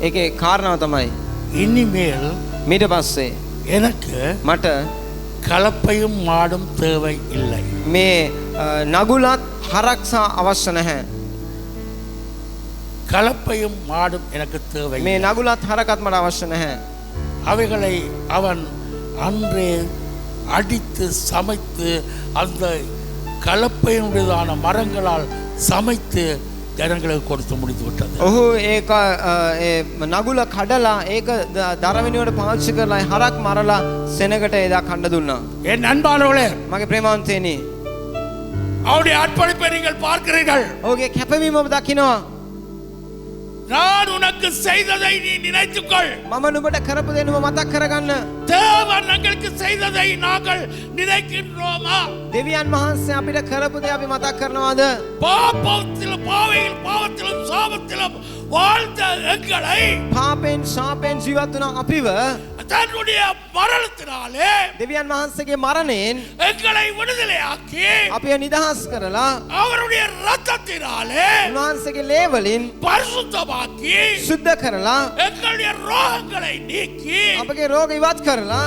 ඒකේ කාරණාව තමයි இனிமேல் මීට පස්සේ எனக்கு මට கலப்பையும் மாடும் தேவை இல்லை. මේ නගුලත් හරක් සහ අවශ්‍ය නැහැ. கலப்பையும் மாடும் எனக்கு தேவை. මේ නගුලත් හරකත් මට අවශ්‍ය නැහැ. அவைகளை அவன் அன்றே அடித்து சமைத்து அந்த கலப்பையினுடையதான மரங்களால் சமைத்து ජනங்களுக்கு கொடுத்து முடித்து விட்டது. ඔහු ඒක නගුල කඩලා ඒක දර වෙනුවට පාවිච්චි කරලා හරක් මරලා සෙනගට එදා කන්න දුන්නා. என் அன்பானவர்களே, මගේ ප්‍රේමවන්තයනි அவருடைய அர்ப்பணிப்பை நீங்கள் பார்க்கிறீர்கள். ඔහුගේ කැපවීම ඔබ දකිනවා. நான் உனக்கு செய்ததை நீ நினைத்துக்கொள். මම නුඹට කරපු දේ නුඹ මතක් කරගන්න. தேவன் எங்களுக்கு செய்ததை நாங்கள் நினைக்கின்றோமா? දෙවියන් වහන්සේ අපිට කරපු දේ අපි මතක් කරනවාද? பாவத்திலும் சாபத்திலும் வாழ்ந்த எங்களை පාපෙන් ශාපෙන් ජීවත් වුණ අපිව தன்னுடைய மரணத்தினாலே දෙවියන් වහන්සේගේ මරණයෙන් எங்களை விடுதலையாக்கி අපිව නිදහස් කරලා அவருடைய இரத்தத்தினாலே උන්වහන්සේගේ ලේ වලින් பரிசுத்தமாக்கி සුද්ධ කරලා எங்களுடைய ரோகங்களை நீக்கி අපගේ රෝග ඉවත් කරලා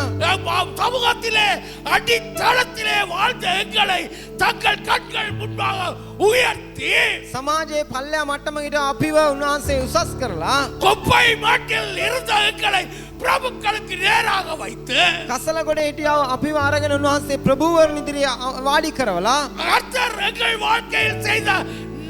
சமூகத்திலே அடித்தளத்திலே வாழ்ந்த எங்களை தங்கள் கண்கள் முன்பாக உயர்த்தி සමාජයේ පල්ලෙහා මට්ටමකට අපිව උන්වහන්සේ උසස් කරලා குப்பை மாட்டில் இருந்த எங்களை பிரபுக்களுக்கு நேராக வைத்து කසලගොඩ හිටියා අපිව අරගෙන උන්වහන්සේ ප්‍රභූවරුන් ඉදිරියේ වාඩි කරවලා கர்த்தர் எங்கள் வாழ்க்கையில் செய்த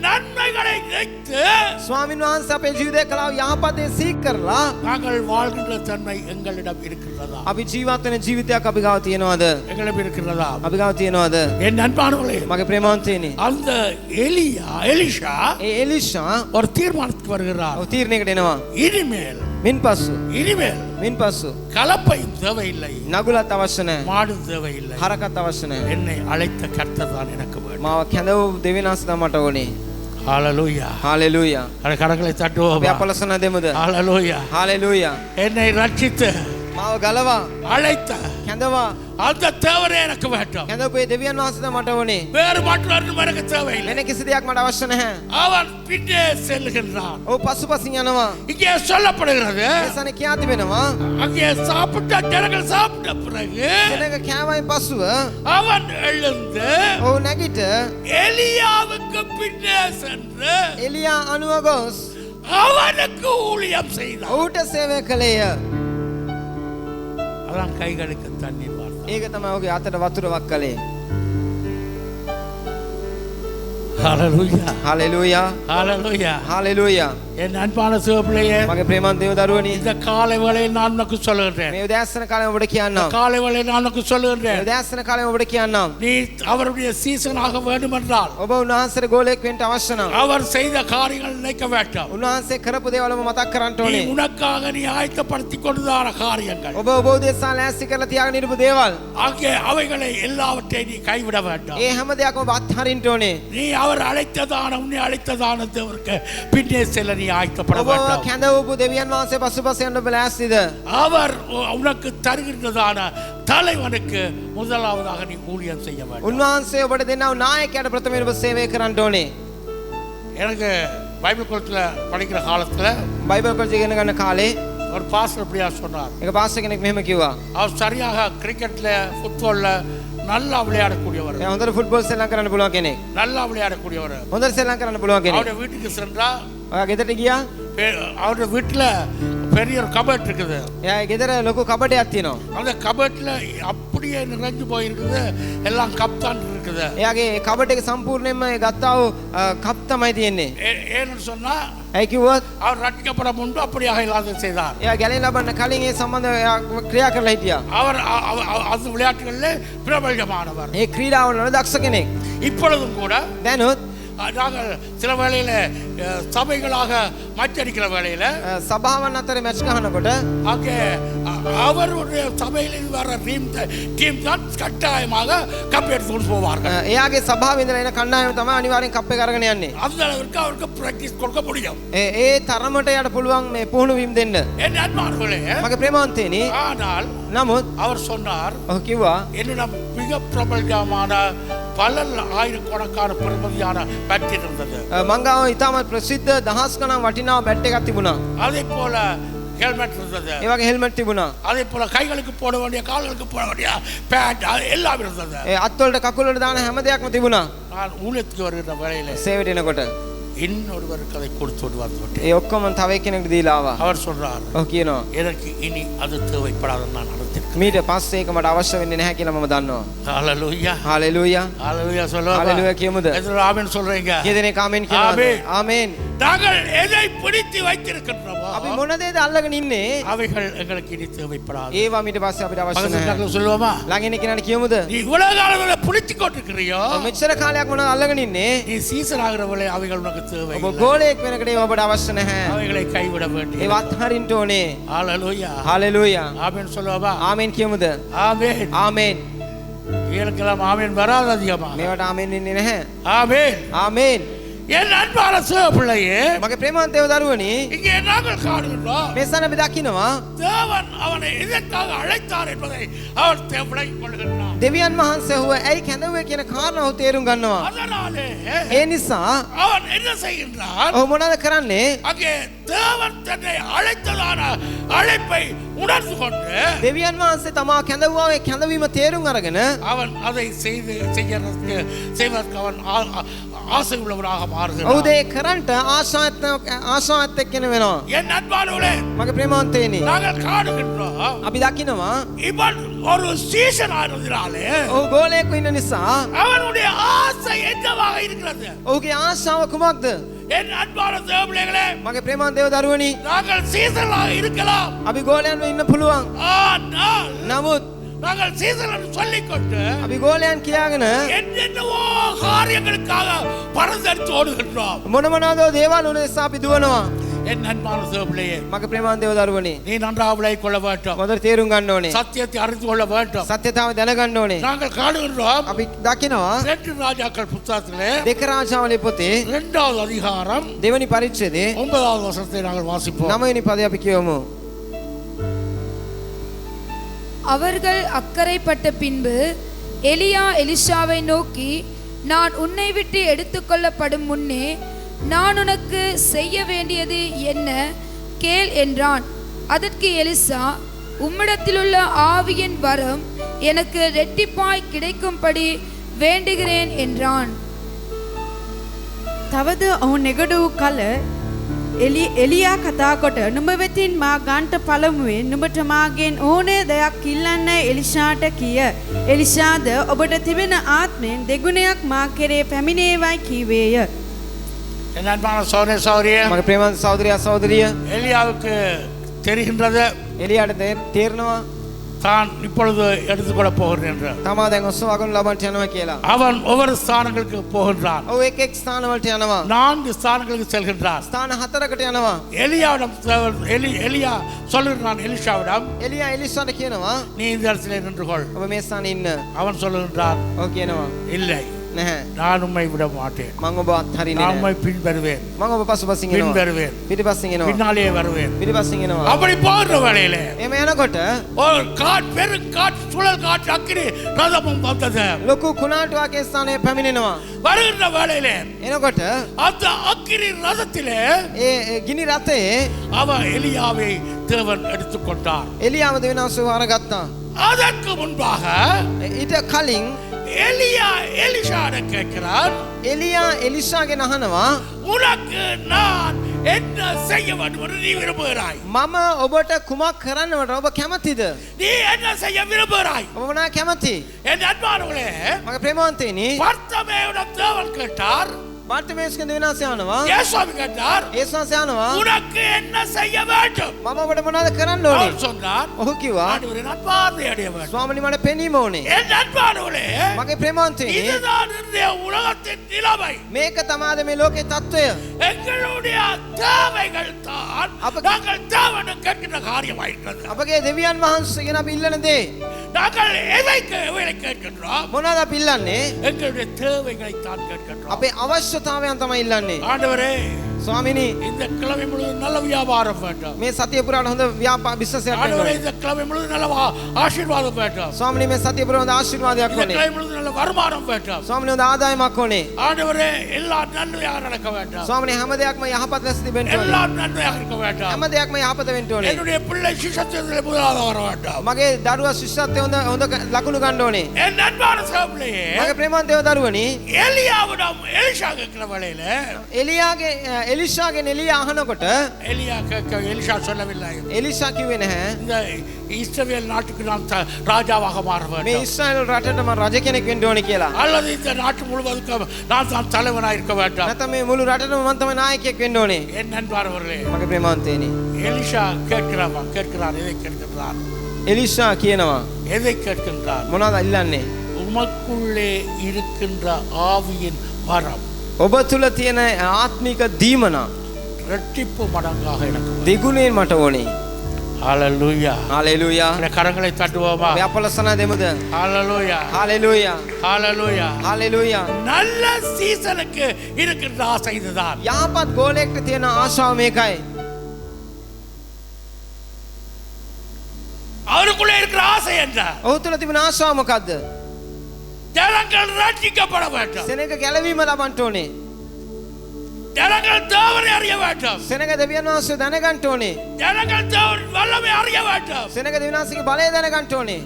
நன்மைகளை நினைத்து ස්වාමීන් වහන්සේ අපේ ජීවිතේ කළා යහපතේ සීක් කරලා நாங்கள் வாழ்கின்ற தன்மை எங்களிடம் இருக்கிறதா? අපි ජීවත් වෙන ජීවිතයක් අපි ගාව තියෙනවද? எங்களிடம் இருக்கிறதா? අපි ගාව තියෙනවද? என் அன்பானவர்களே, මගේ ප්‍රේමවන්තයනි, அந்த எலிஷா ඒ එලිෂා ஒரு தீர்மானத்துக்கு வருகிறார். ඔව් තීරණයකට එනවා. இனிமேல் මින්පසු கலப்பையும் தேவையில்லை, නගුලත් අවශ්‍ය නැහැ, மாடு தேவையில்லை, හරකත් අවශ්‍ය නැහැ. என்னை அழைத்த கர்த்தர் தான் எனக்கு வேண்டும். මාව කැඳවු දෙවියන්ස් තමයි මට ඕනේ. ஹalleluya, හalleluya. அட கரங்களை අපි தட்டுவோம். අපලසන දෙමුද? ஹalleluya, හalleluya. என்னை ரட்சித்து මාව ගලවා அழைத்த කැඳවා அந்த தேவனே எனக்கு வேண்டும். කැඳපු දෙවියන් වහන්සේ තමයි මට ඕනේ. வேறு மற்றொன்றும் எனக்கு தேவையில்லை. වෙන කිසි දෙයක් මට අවශ්‍ය නැහැ. அவன் பின்னே செல்லுகின்றான். ඔව් පසුපසින් යනවා. இங்கே சொல்லப்படுகிறது, ඒසනේ කියා තිබෙනවා. அங்கே சாப்பிட்ட ஜனங்கள் சாப்பிட்ட பிறகு එනක කෑමෙන් පසුව அவன் எழுந்து ඔව් නැගිට எலியாவுக்கு பின்னே சென்று එලියා අනුව ගොස් அவனுக்கு ஊழியம் செய்தான். ඔහුට සේවය කළේය. அதான் கைகளுக்கு தண்ணீர் வார்த்தை. ඒක තමයි ඔහුගේ අතට වතුරක් කළේ. ஹalleluya, හalleluya. ஹalleluya. හalleluya. என் அன்பான சிவப்பிள்ளையே, මගේ ප්‍රේමන්ත දේව දරුවනි, இந்த காலை வேளையில் நான் உனக்கு சொல்லுகிறேன். මේ උදෑසන කාලේ ඔබට කියන්නම්. காலை வேளையில் நான் உனக்கு මේ சொல்லுகிறேன், උදෑසන කාලේ ඔබට කියන්නම්. நீ அவருடைய சீசனாக வேண்டும் என்றால் ඔබ උන්වහන්සේට ගෝලයක් වෙන්න අවශ්‍ය නම් அவர் செய்த காரியங்கள் நினைக்க வேண்டாம். උන්වහන්සේ කරපු දේවල් ඔබ මතක් කරන්න நீ ඕනේ. உனக்காக நீ ஆயத்தப்படுத்திக் கொண்டதான காரியங்கள் ඔබ ඔබ උදෙසා ලෑස්ති කරලා තියාගෙන ඉරපු දේවල් ஆகிய அவைகளை எல்லாவற்றையும் நீ கைவிட வேண்டாம். ඒ හැම දෙයක්ම ඔබ අත්හරින්න ඕනේ. நீ அவர் அழைத்ததான உன்னை அழைத்ததான தேவருக்கு பின்னே செல்ல நீ ஆயத்தப்பட ඔබ வேண்டாம். කැඳවපු දෙවියන් වහන්සේ පසුපස යන්න ඔබ ලෑස්තිද? அவர் உனக்கு தருகின்றதான தலைவனுக்கு முதலாவதாக நீ ஊழியம் செய்ய வேண்டும். උන්වහන්සේ ඔබට දෙන්නව නායකයාට ප්‍රථමයෙන් ඔබ සේවය කරන්න ඕනේ. எனக்கு பைபிள் குளத்தில் படிக்கிற காலத்தில் බයිබල් කොලෙජ් ඉගෙන ගන්න කාලේ ஒரு பாஸ்டர் அப்படியா சொன்னார். එක පාස්ටර් කෙනෙක් මෙහෙම කිව්වා. அவர் சரியாக கிரிக்கெட்ல ஃபுட்பால்ல நல்லா விளையாடக்கூடியவர், එයා හොඳට ෆුට්බෝල් සෙල්ලම් කරන්න පුළුවන් කෙනෙක්. நல்லா விளையாடக்கூடியவர். හොඳට සෙල්ලම් කරන්න පුළුවන් කෙනෙක්. அவருடைய வீட்டுக்கு சென்றா ඔයා ගෙදරට ගියා? அவருடைய வீட்டுல பெரிய ஒரு கபட் இருக்குது. එයා ගෙදර ලොකු කබඩයක් තියෙනවා. அந்த கபட்ல அப்படியே நிறைஞ்சு போயிருக்குது, எல்லாம் கப் தான் இருக்குது. එයාගේ කබඩ් එක සම්පූර්ණයෙන්ම ගත්තා වූ කප් තමයි තියෙන්නේ. ஏன்னு சொன்னா ඇයි කිව්වොත් அவர் ரட்சிக்கப்பட முன்பு அப்படியாக இல்லாத செய்தார். එයා ගැලෙන් ලබන්න කලින් ඒ සම්බන්ධව එයා ක්‍රියා කරලා හිටියා. அவர் அது விளையாட்டுகளில் பிரபல்யமானவர். ඒ ක්‍රීඩාවල දක්ෂ කෙනෙක්. இப்பொழுதும் கூட දැනුත් நாங்கள் சில வேளையில சபைகளாக மச்சடிக்கிற வேளையில සභාවන් අතර මැච් ගහනකොට அங்கே அவருடைய சபையில் வர டீம் தான் கட்டாயமாக கப் எடுத்து கொண்டு போவார்கள். එයාගේ සභාවේ ඉඳලා එන කණ්ඩායම තමයි අනිවාර්යෙන් කප් එක අරගෙන යන්නේ. அந்த அளவிற்கு அவருக்கு பிராக்டிஸ் கொடுக்க முடியும். ඒ තරමට යාට පුළුවන් මේ පුහුණු වීම දෙන්න. என் அன்பானவர்களே, මගේ ප්‍රේමවන්තයනි, ஆனால் නමුත් அவர் சொன்னார், ඔහු කිව්වා என்னிடம் மிக பிரபல்யமான பல ஆயிரக்கணக்கான பெருமதியான பேட் இருந்தது. මං ගාව ඉතාමත් ප්‍රසිද්ධ දහස් ගණන් වටිනා බැට් එකක් තිබුණා. அதே போல ஹெல்மெட் இருந்தது. ඒ වගේ හෙල්මට් තිබුණා. அதே போல கைகளுக்கு போட வேண்டிய கால்களுக்கு போட வேண்டிய பேட் எல்லாம் இருந்தது. ඒ අත්වලට කකුල් වලට දාන හැම දෙයක්ම තිබුණා. நான் ஊழியத்துக்கு வருகிற வேளையில සේවයට එනකොට இன்னொருவருக்கு அதை கொடுத்து வந்து விட்டேன். ඒ ඔක්කොම තව එක්කෙනෙකුට දීලා ආවා. அவர் சொல்றார், ඔහු කියනවා எனக்கு இனி அது தேவைப்படாதுன்னு நான் நடத்திருக்கேன். මීට පස්සේ ඒක මට අවශ්‍ය වෙන්නේ නැහැ කියලා මම දන්නවා. ஹalleluya, හalleluya. ஹalleluya சொல்லுங்க. හalleluya කියමුද? எத்தனை ஆமென் சொல்றீங்க? කී දෙනෙක් ආමෙන් කියනවද? ආමෙන්. ආමෙන්. நாங்கள் எதை பிடித்து வைத்திருக்கின்றோமோ අපි මොන දේද අල්ලගෙන ඉන්නේ? அவைகள் எங்களுக்கு இனி தேவைப்படாது. ඒවා මීට පස්සේ අපිට අවශ්‍ය නැහැ. பக்கத்துல சொல்லுவோமா? ළඟින් කෙනාට කියමුද? நீ இவ்வளவு காலம் பிடித்து கொண்டிருக்கிறியோ, මෙච්චර කාලයක් මොනවද අල්ලගෙන ඉන්නේ? நீ சீசன் ஆகிறவளை அவைகள் உனக்கு தேவை. ඔබ ගෝලයක් වෙනකට ඒවා ඔබට අවශ්‍ය නැහැ. அவைகளை கைவிட வேண்டும். ඒවා අත්හරින්න ඕනේ. ஹalleluya, හalleluya. ஆமென் சொல்லுவோமா? ආමෙන් කියමුද? ஆமென். ආමෙන්. ඒකெல்லாம் ஆமென் வராது அதிகமா. මේවට ආමෙන් ඉන්නේ නැහැ. ஆமென். ආමෙන්. என் அன்பான பிள்ளையே මගේ ප්‍රේමවන්ත දේව දරුවනි இங்கே நாங்கள் காணுகின்றோம் මේ ස්ථාන අපි දකිනවා தேவன் அவனை எதற்காக அழைத்தார் என்பதை அவன் விளங்கிக் கொள்கின்றான். දෙවියන් වහන්සේ ඔහුව ඇයි කැඳවුවේ කියන කාරණාව තේරුම් ගන්නවා. அதனாலே ඒ නිසා அவன் என்ன செய்கின்றான்? ඔහු මොනවද කරන්නේ? அங்கே தேவன் தன்னை அழைத்ததான அழைப்பை உணர்ந்து கொண்டு දෙවියන් වහන්සේ තමා කැඳවුවා ඒ කැඳවීම තේරුම් අරගෙන அவன் அதை செய்வதற்கு அவன் ஆசை உள்ளவராக ඔහු மாறுகிறான். දේ කරන්ට ආශාවත් එක්කෙන වෙනවා. என் அன்பானவர்களே, මගේ ප්‍රේමවන්තයනි நாங்கள் காணுகின்றோம் අපි දකිනවා இவன் ஒரு சீசன் ஆனதினாலே ඔහු ගෝලයෙක්ව ඉන්න නිසා அவனுடைய ஆசை என்னவாக இருக்கிறது? ඔහුගේ ආශාව කුමක්ද? என் அன்பான தேவபிள்ளைகளே, මගේ ප්‍රේමවන්ත දේව දරුවනි நாங்கள் சீசனாக இருக்கலாம், අපි ගෝලයන්ව ඉන්න පුළුවන්. ஆனால் නමුත් நாங்கள் சீசன் என்று சொல்லிக்கொண்டு අපි ගෝලයන් කියාගෙන என்னென்னவோ காரியங்களுக்காக பரந்தடித்து ஓடுகின்றோம். මොන මොනවාදෝ දේවල් උදෙසා අපි දුවනවා. என் அன்பான தேவபிள்ளையே, මගේ ප්‍රේමවන්ත දේව දරුවනි நீ நன்றாக விளங்கிக் கொள்ள வேண்டும், මොදර තේරුම් ගන්න ඕනේ. சத்தியத்தை அறிந்து கொள்ள வேண்டும். සත්‍යතාව දැනගන්න ඕනේ. நாங்கள் காணுகின்றோம் අපි දකිනවා 2 ராஜாக்கள் புத்தகத்திலே දෙක රාජාවලිය පොතේ 2வது அதிகாரம் දෙවනි පරිච්ඡේදයේ 9வது வசனத்தை நாங்கள் வாசிப்போம். 9වෙනි පදය අපි කියවමු. அவர்கள் அக்கறைப்பட்ட பின்பு எலியா எலிஷாவை நோக்கி, நான் உன்னை விட்டு எடுத்துக்கொள்ளப்படும் முன்னே நான் உனக்கு செய்ய வேண்டியது என்ன கேள் என்றான். அதற்கு எலிசா, உம்மிடத்திலுள்ள ஆவியின் வரம் எனக்கு ரெட்டிப்பாய் கிடைக்கும்படி வேண்டுகிறேன் என்றான். තවද ඔහු නෙගඩ වූ කල එලියා කතා කොට නුඹ වෙතින් මා ගන්ට පළමුවෙන් නුඹට මාගෙන් ඕනෑ දෙයක් ඉල්ලන්න එලිෂාට කිය. එලිෂාද ඔබට තිබෙන ආත්මයෙන් දෙගුණයක් මා කෙරේ පැමිණේවයි කීවේය. என் அன்பான சகோதர சகோதரியே, මගේ ප්‍රේමවන්ත සහෝදරයා සහෝදරිය எலியாவுக்கு தெரிகின்றது එලියාට තේරෙනවා தான் இப்பொழுது எடுத்துக்கொள்ள போகிறேன் என்று. තමා දැන් ඔස්සවගනු ලබන්න යනවා කියලා. அவன் ஒவ்வொரு ஸ்தானங்களுக்கு போகின்றான். ඔව් එක් එක් ස්ථානවලට යනවා. 4 ஸ்தானங்களுக்கு செல்கின்றான். ස්ථාන 4කට යනවා. எலியாவிடம் எலியா சொல்லுகிறான் எலிஷாவிடம், එලියා එලිෂාට කියනවා நீ இந்த இடத்திலே நின்று கொள். ඔබ මේ ස්ථානේ ඉන්න. அவன் சொல்லுகின்றான், ඔව් කියනවා இல்லை, නැහැ. நான் உம்மை விட மாட்டேன், මම ඔබ අත්හරින්නේ நான் නැහැ. உம்மை பின் வருவேன், මම ඔබ පසුපසින් பின் එනවා. வருவேன், පිටිපස්සෙන් එනවා. பின்னாலே வருவேன். පිටිපස්සෙන් එනවා. அப்படி போகிற வேளையிலே එමෙ යනකොට ஒரு பெருங்காற்று சுழல் காற்று அக்கினி ரதமும் வந்தது. ලොකු කුණාටුවක ස්ථානයේ පැමිණෙනවා. வருகின்ற வேளையிலே එනකොට அந்த அக்கினி ரதத்திலே ඒ ගිනි රථයේ அவன் எலியாவை தேவன் எடுத்துக்கொண்டார். එලියාව දෙවියන්වහන්සේ අරගත්තා. அதற்கு முன்பாக ඊට කලින් எலியா எலிஷாவை கேட்கிறார், එලියා එලිෂාගෙන් අහනවා உனக்கு நான் என்ன செய்ய வேண்டும் என்று நீ விரும்புகிறாய்? මම ඔබට කුමක් කරන්නවට ඔබ කැමතිද? நீ என்ன செய்ய விரும்புகிறாய்? ඔබ මොනවා කැමති? என் அன்பானவர்களே, මගේ ප්‍රේමවන්තයනි பர்த்தமேயுடன் தேவன் கேட்டார், බර්තිමේස්ගෙන් දෙවියන්වහන්සේ අහනවා இயேசுவை கேட்டார், ඒසුවන්සේ අහනවා உனக்கு என்ன செய்ய வேண்டும்? මම ඔබට මොනවද කරන්න ඕනේ? அவர் சொன்னார், ඔහු කිව්වා ஆண்டவரே, நான் பார்வையடைய வேண்டும். ස්වාමීනි මට පෙනීම ඕනේ. என் அன்பானவர்களே, මගේ ප්‍රේමවන්තයනි இதுதான் இன்றைய உலகத்தின் நிலைமை. මේක තමාද මේ ලෝකේ தত্ত্বය. எங்களுடைய தேவைகள் தான் நாங்கள் தேவனை கேட்கின்ற காரியமாயிருக்கிறது. අපගේ දෙවියන් වහන්සේගෙන් අපි ඉල්ලන දේ நாங்கள் எதை கேட்கின்றோம்? මොනවද අපි ඉල්ලන්නේ? எங்களுடைய தேவைகளை தான் கேட்கின்றோம். අපේ අවශ්‍යතාවයන් තමයි ඉල්ලන්නේ. ஆண்டவரே, ස්වාමීනි இந்த கிழமை முழுவதும் நல்ல வியாபாரம் வேண்டும். මේ සතිය පුරාට හොඳ බිස්නස් එකක් ஆண்டவரே, වෙන්න இந்த கிழமை முழுவதும் நல்ல ஆசீர்வாதம் வேண்டும். ස්වාමීනි මේ සතිය පුරාට හොඳ ආශිර්වාදයක් இந்த ඕනේ. கிழமை முழுவதும் நல்ல வருமானம் வேண்டும். ස්වාමීනි හොඳ ආදායමක් ඕනේ. ஆண்டவரே, எல்லாம் நன்மையாக நடக்க வேண்டும். ස්වාමීනි හැම දෙයක්ම යහපත් ලෙස තිබෙන්න ඕනේ. எல்லாம் நன்மையாக இருக்க வேண்டும். හැම දෙයක්ම යහපත වෙන්න ඕනේ. என்னுடைய பிள்ளை சிசத்திலே முதலாவது வர வேண்டும். මගේ දරුවා ශිෂ්‍යත්වයේ හොඳ ලකුණු ගන්න ඕනේ. என் அன்பான சகோதரர்களே, මගේ ප්‍රේමවන්ත දේව දරුවනි எலியாவிடம் எலிஷா கேட்கிற வேளையில එලිෂාගෙන් එලියා අහනකොට எலிஷா சொல்லவில்லை, එලිෂා කිව්වේ නැහැ இந்த இஸ்ரவேல் நாட்டுக்கு நான் ராஜாவாக மாற මේ வேண்டும், ඊශ්‍රායල් රටට මම රජ කෙනෙක් වෙන්න ඕනේ කියලා. அல்லது இந்த நாட்டு முழுவதுக்கும் நான் தான் தலைவனாக இருக்க வேண்டும். නැත්නම් මේ මුළු රටටම මම තමයි නායකයෙක් වෙන්න ඕනේ. என் அன்பானவர்களே, මගේ ප්‍රේමවන්තයනි எலிஷா கேட்கிறார், எதை கேட்கின்றார்? එලිෂා කියනවා எதை கேட்கின்றார்? මොනවද ඉල්ලන්නේ? உமக்குள்ளே இருக்கின்ற ஆவியின் வரம் ඔබ තුල තියෙන ආත්මික දීමන இரட்டிப்பு மடங்காக எனக்கு வரும். දෙගුණයෙන් මට ඕනේ. ஹalleluya හලෙලූයා. இந்த கரங்களை தட்டுவோமா අපි අපලසන දෙමුද? ஹalleluya හලෙලූයා. ஹalleluya හලෙලූයා. நல்ல சீசனுக்கு இருக்கின்ற ஆசை இதுதான் යහපත් ගෝලයකට තියෙන ආශාව මේකයි. அவருக்குள்ளே இருக்கிற ஆசை என்ன ඔහු තුළ තිබෙන ආශාව මොකද්ද? ஜனங்கள் ரட்சிக்கப்பட வேண்டும் සෙනඟ ගැලවීම ලබන්න ඕනේ. ஜனங்கள் தேவனை அறிய வேண்டும் සෙනඟ දෙවියන් වහන්සේ දැනගන්න ඕනේ. ஜனங்கள் தேவன் வல்லமை அறிய வேண்டும் සෙනඟ දෙවියන් වහන්සේගේ බලය දැනගන්න ඕනේ.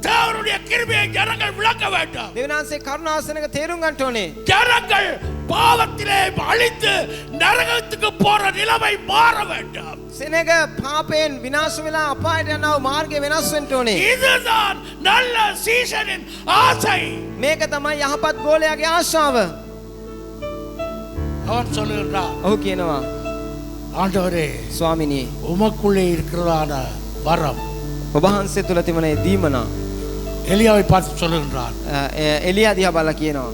தேவனுடைய கிருபையை ஜனங்கள் விளக்க வேண்டும் දෙවියන් වහන්සේ කරුණාව සෙනඟ තේරුම් ගන්න ඕනේ. ஜனங்கள் பாவத்திலே அழித்து நரகத்துக்கு போற நிலைமை மாற வேண்டும் සෙනඟ පාපයෙන් විනාශ වෙලා අපායට යනව මාර්ගය වෙනස් වෙන්න ඕනේ. இதுதான் நல்ல சீசனின் ஆசை මේක තමයි යහපත් ගෝලයාගේ ආශාව. அவன் சொல்லுகிறான் ඔහු කියනවා ஆண்டவரே ස්වාමිනී உமக்குள்ளே இருக்கிறதான வரம் ඔබ වහන්සේ තුළ තිබෙන ඒ දීමන எலியாவை பார்த்து சொல்லுகிறான் එලියා දිහා බලලා කියනවා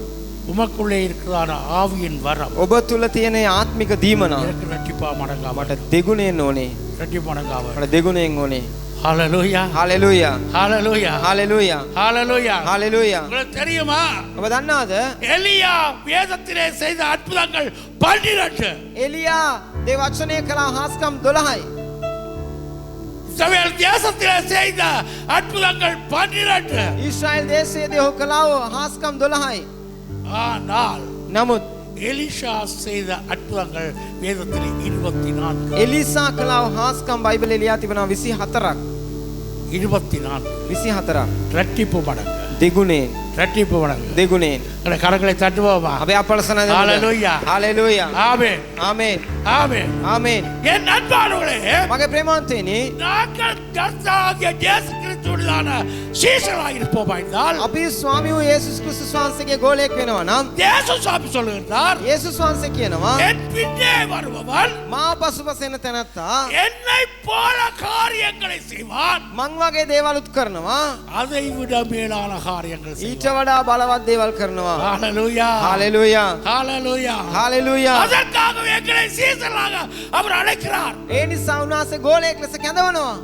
உமக்குள்ளே இருக்கிறதான ஆவியின் வரம் ඔබ තුළ තියෙන ඒ ආත්මික දීමන எனக்கு ரெட்டிப்பா மடங்காம මට දෙගුණයෙන් ඕනේ. ரெட்டிப்பு மடங்காம මට දෙගුණයෙන් ඕනේ. ஹalleluya හලෙලූයා. ஹalleluya හලෙලූයා. ஹalleluya හලෙලූයා. உங்களுக்கு தெரியுமா ඔබ දන්නවද? எலியா வேதத்திலே செய்த அற்புதங்கள் 12 එලියා දේ වචනය කළා හාස්කම් 12යි. இஸ்ரவேல் தேசத்திலே செய்த அற்புதங்கள் 12 ඊශ්‍රායල් දේශයේදී ඔහු කළා වූ හාස්කම් 12යි. ஆனால் නමුත් எலிஷா செய்த அற்புதங்கள் வேதத்திலே 24 එලිසා කළා වූ හාස්කම් බයිබලයේ ලියා තිබෙනවා 24ක්. 24 ரெட்டிப்பு மடங்கு දෙගුණයෙන්. ரெட்டிப்பு மடங்கு දෙගුණයෙන්. அந்த கரங்களை தட்டுவோமா අපි අපලසන දෙමුද? ஹalleluya හලෙලූයා. ஆமென் ආමේන්. ஆமென் ආමේන්. என் அன்பானவர்களே මගේ ප්‍රේමවන්තයනි நாங்கள் கர்த்தராகிய இயேசு கிறிஸ்துவினான சீஷராக இருப்போமா என்றால் අපි ස්වාමී වූ යේසුස් ක්‍රිස්තුස් වහන්සේගේ ගෝලයෙක් වෙනවා නම් இயேசு சாமி சொல்லுகிறார் යේසුස් වහන්සේ කියනවා என் பின்னே வருபவன் මා පසුපස එන තැනැත්තා என்னை போல காரியங்களை செய்வான் මං වගේ දේවලුත් කරනවා அதை விட மேலான காரியங்கள் ඊට செய்வான் වඩා බලවත් දේවල් කරනවා. ஹalleluya හලෙලූයා. ஹalleluya හලෙලූයා. அதற்காகவே எங்களை சீசராக அவர் அழைக்கிறார் ඒ නිසා උන්වහන්සේ ගෝලයෙක් ලෙස කැඳවනවා.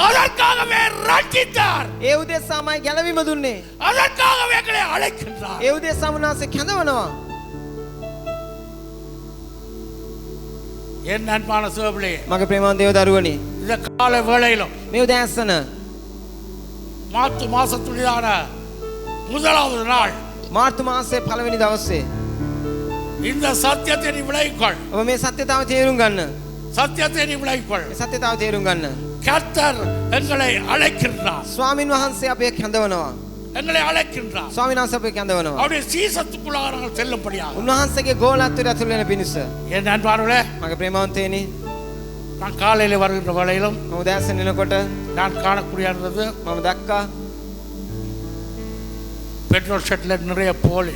அதற்காகவே ரட்சித்தார் ඒ උදෙසාමයි ගැලවීම දුන්නේ. அதற்காகவே எங்களை அழைக்கின்றார் ඒ උදෙසාම උන්වහන්සේ කැඳවනවා. என் அன்பான சிவபிள்ளையே මගේ ප්‍රේමවන්ත දේව දරුවනි இந்த கால வேளையிலும் මේ උදෑසන மார்ச் மாசத்துடையான முதலாவது நாள் මාර්තු මාසයේ පළවෙනි දවසේ இந்த சத்தியத்தை நீ விளைவிக்கொள் ඔබ මේ සත්‍යතාව තේරුම් ගන්න. சத்தியத்தை நீ விளைவிக்கொள் මේ සත්‍යතාව තේරුම් ගන්න. கர்த்தர் எங்களை அழைக்கின்றார் ස්වාමින් වහන්සේ අපේ කැඳවනවා. எங்களை அழைக்கின்றார் ස්වාමීන් වහන්සේ අපේ කැඳවනවා. அவருடைய சீசத்துக்குள்ளாக நாங்கள் செல்லும்படியாக උන්වහන්සේගේ ගෝලත්වයට ඇතුළු වෙන පිණිස என் அன்பானவர்களே මගේ ප්‍රේමවන්තයනි நான் காலையில் வருகின்ற வேளையிலும் මම උදෑසන එනකොට நான் காணக்கூடிய இருந்தது මම දැක්කා பெட்ரோல் ஷெட்ல நிறைய போலி